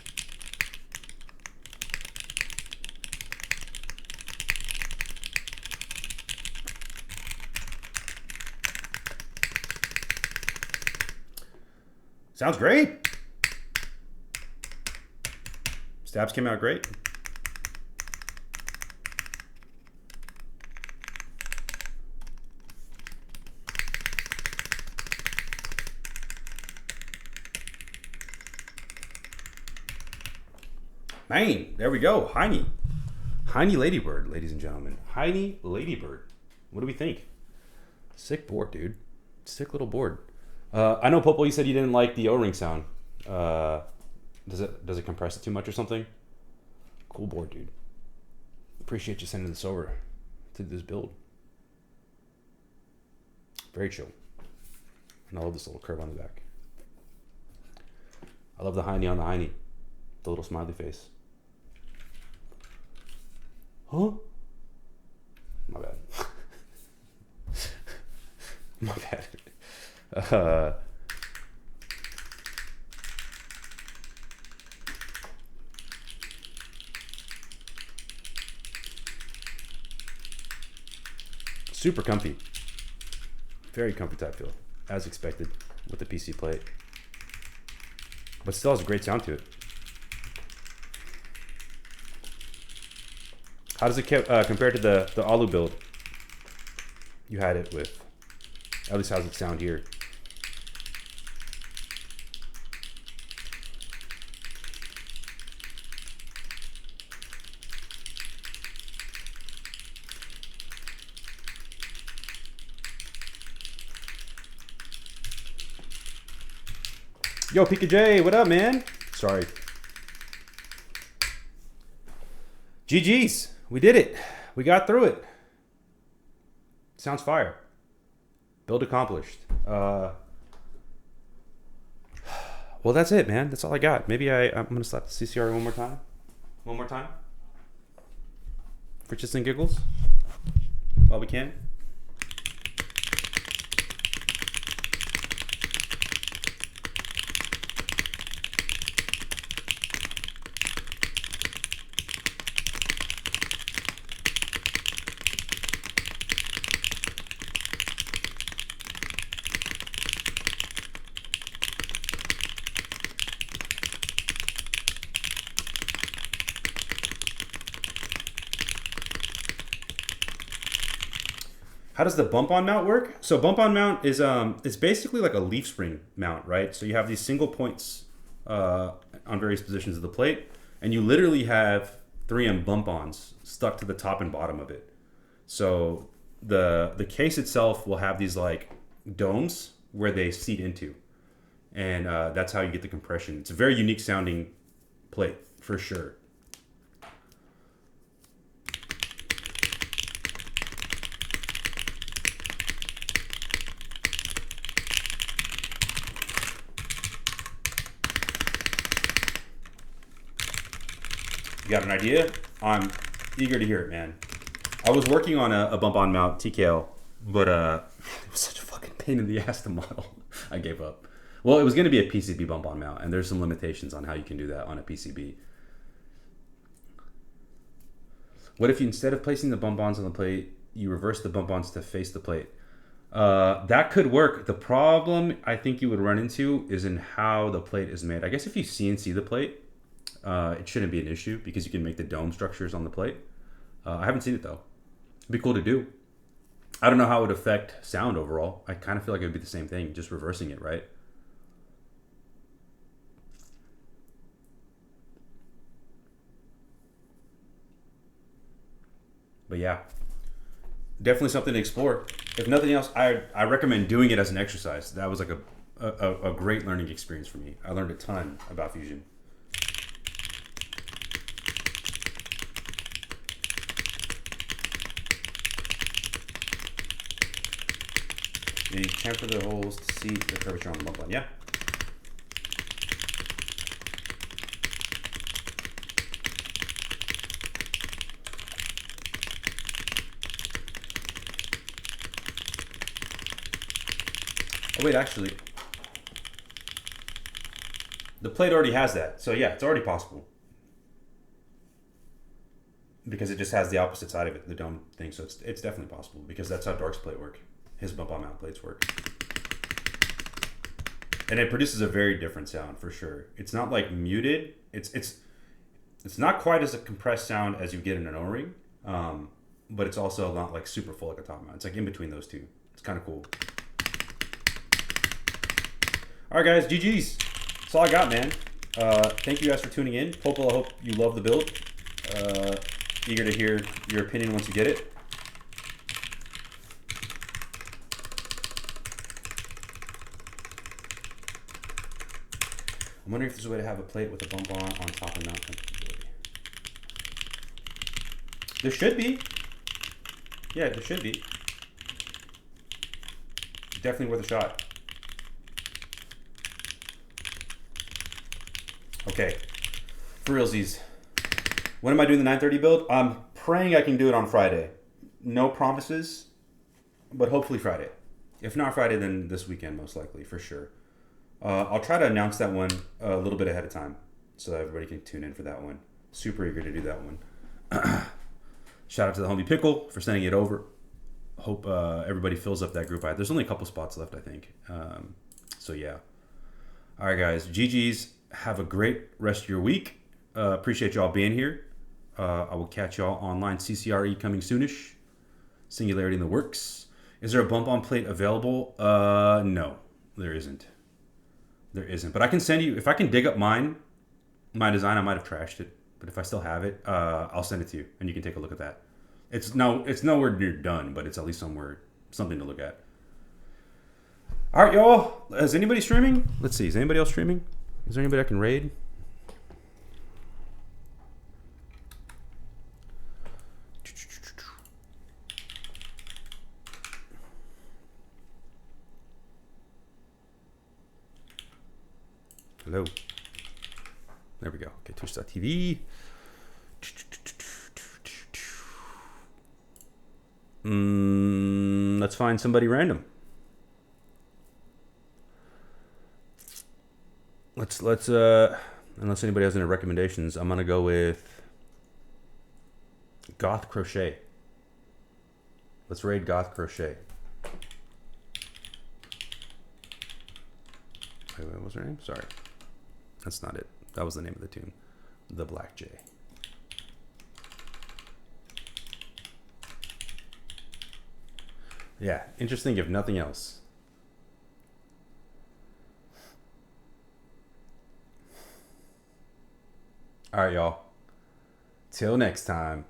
Sounds great. Stabs came out great. Man, there we go. Hiney Ladybird, ladies and gentlemen. Hiney Ladybird. What do we think? Sick board, dude. Sick little board. I know, Popo, you said you didn't like the O-ring sound. Does it compress it too much or something? Cool board, dude. Appreciate you sending this over to this build. Very chill. And I love this little curve on the back. I love the Hiney on the Hiney. The little smiley face. Huh? My bad. My bad. Super comfy. Very comfy type feel, as expected with the PC plate. But still has a great sound to it. How does it compare to the Alu build you had it with? At least how does it sound here? Yo, Pika J, what up, man? Sorry. GG's. We did it. We got through it. Sounds fire. Build accomplished. Well, that's it, man. That's all I got. Maybe I'm going to slap the CCR one more time. One more time. For just and giggles. While we can. How does the bump on mount work? So bump on mount is it's basically like a leaf spring mount, right? So you have these single points on various positions of the plate, and you literally have 3M bump ons stuck to the top and bottom of it. So the case itself will have these like domes where they seat into, and that's how you get the compression. It's a very unique sounding plate for sure. You got an idea? I'm eager to hear it, man. I was working on a bump-on mount TKL, but it was such a fucking pain in the ass to model. I gave up. Well, it was going to be a PCB bump-on mount, and there's some limitations on how you can do that on a PCB. What if you, instead of placing the bump-ons on the plate, you reverse the bump-ons to face the plate? That could work. The problem I think you would run into is in how the plate is made. I guess if you CNC the plate, it shouldn't be an issue because you can make the dome structures on the plate. I haven't seen it though. It'd be cool to do. I don't know how it would affect sound overall. I kind of feel like it would be the same thing, just reversing it, right? But yeah, definitely something to explore. If nothing else, I recommend doing it as an exercise. That was like a great learning experience for me. I learned a ton about fusion. You chamfer the holes to see the curvature on the bump line. Yeah. Oh wait, actually, the plate already has that. So yeah, it's already possible. Because it just has the opposite side of it, the dome thing. So it's definitely possible because that's how Dark's plate work. His bump-on mount plates work. And it produces a very different sound for sure. It's not like muted. It's not quite as a compressed sound as you get in an O-ring, but it's also not like super full like a top mount. It's like in between those two. It's kind of cool. All right, guys, GG's. That's all I got, man. Thank you guys for tuning in. I hope you love the build. Eager to hear your opinion once you get it. I'm wondering if there's a way to have a plate with a bump on top and mount comfortably. There should be. Yeah, there should be. Definitely worth a shot. Okay, for realsies. When am I doing the 930 build? I'm praying I can do it on Friday. No promises, but hopefully Friday. If not Friday, then this weekend most likely, for sure. I'll try to announce that one a little bit ahead of time so that everybody can tune in for that one. Super eager to do that one. Shout out to the homie Pickle for sending it over. Hope everybody fills up that group. There's only a couple spots left, I think. So yeah. All right, guys. GG's. Have a great rest of your week. Appreciate y'all being here. I will catch y'all online. CCRE coming soonish. Singularity in the works. Is there a bump-on plate available? No, there isn't. There isn't. But I can send you, if I can dig up my design, I might have trashed it. But if I still have it, I'll send it to you, and you can take a look at that. It's nowhere near done, but it's at least something to look at. All right, y'all. Is anybody streaming? Let's see. Is anybody else streaming? Is there anybody I can raid? Hello. There we go. Okay, Twitch.tv. Let's find somebody random. Let's unless anybody has any recommendations, I'm gonna go with Goth Crochet. Let's raid Goth Crochet. Wait, what was her name? Sorry. That's not it. That was the name of the tune. The Black Jay. Yeah, interesting if nothing else. All right, y'all. Till next time.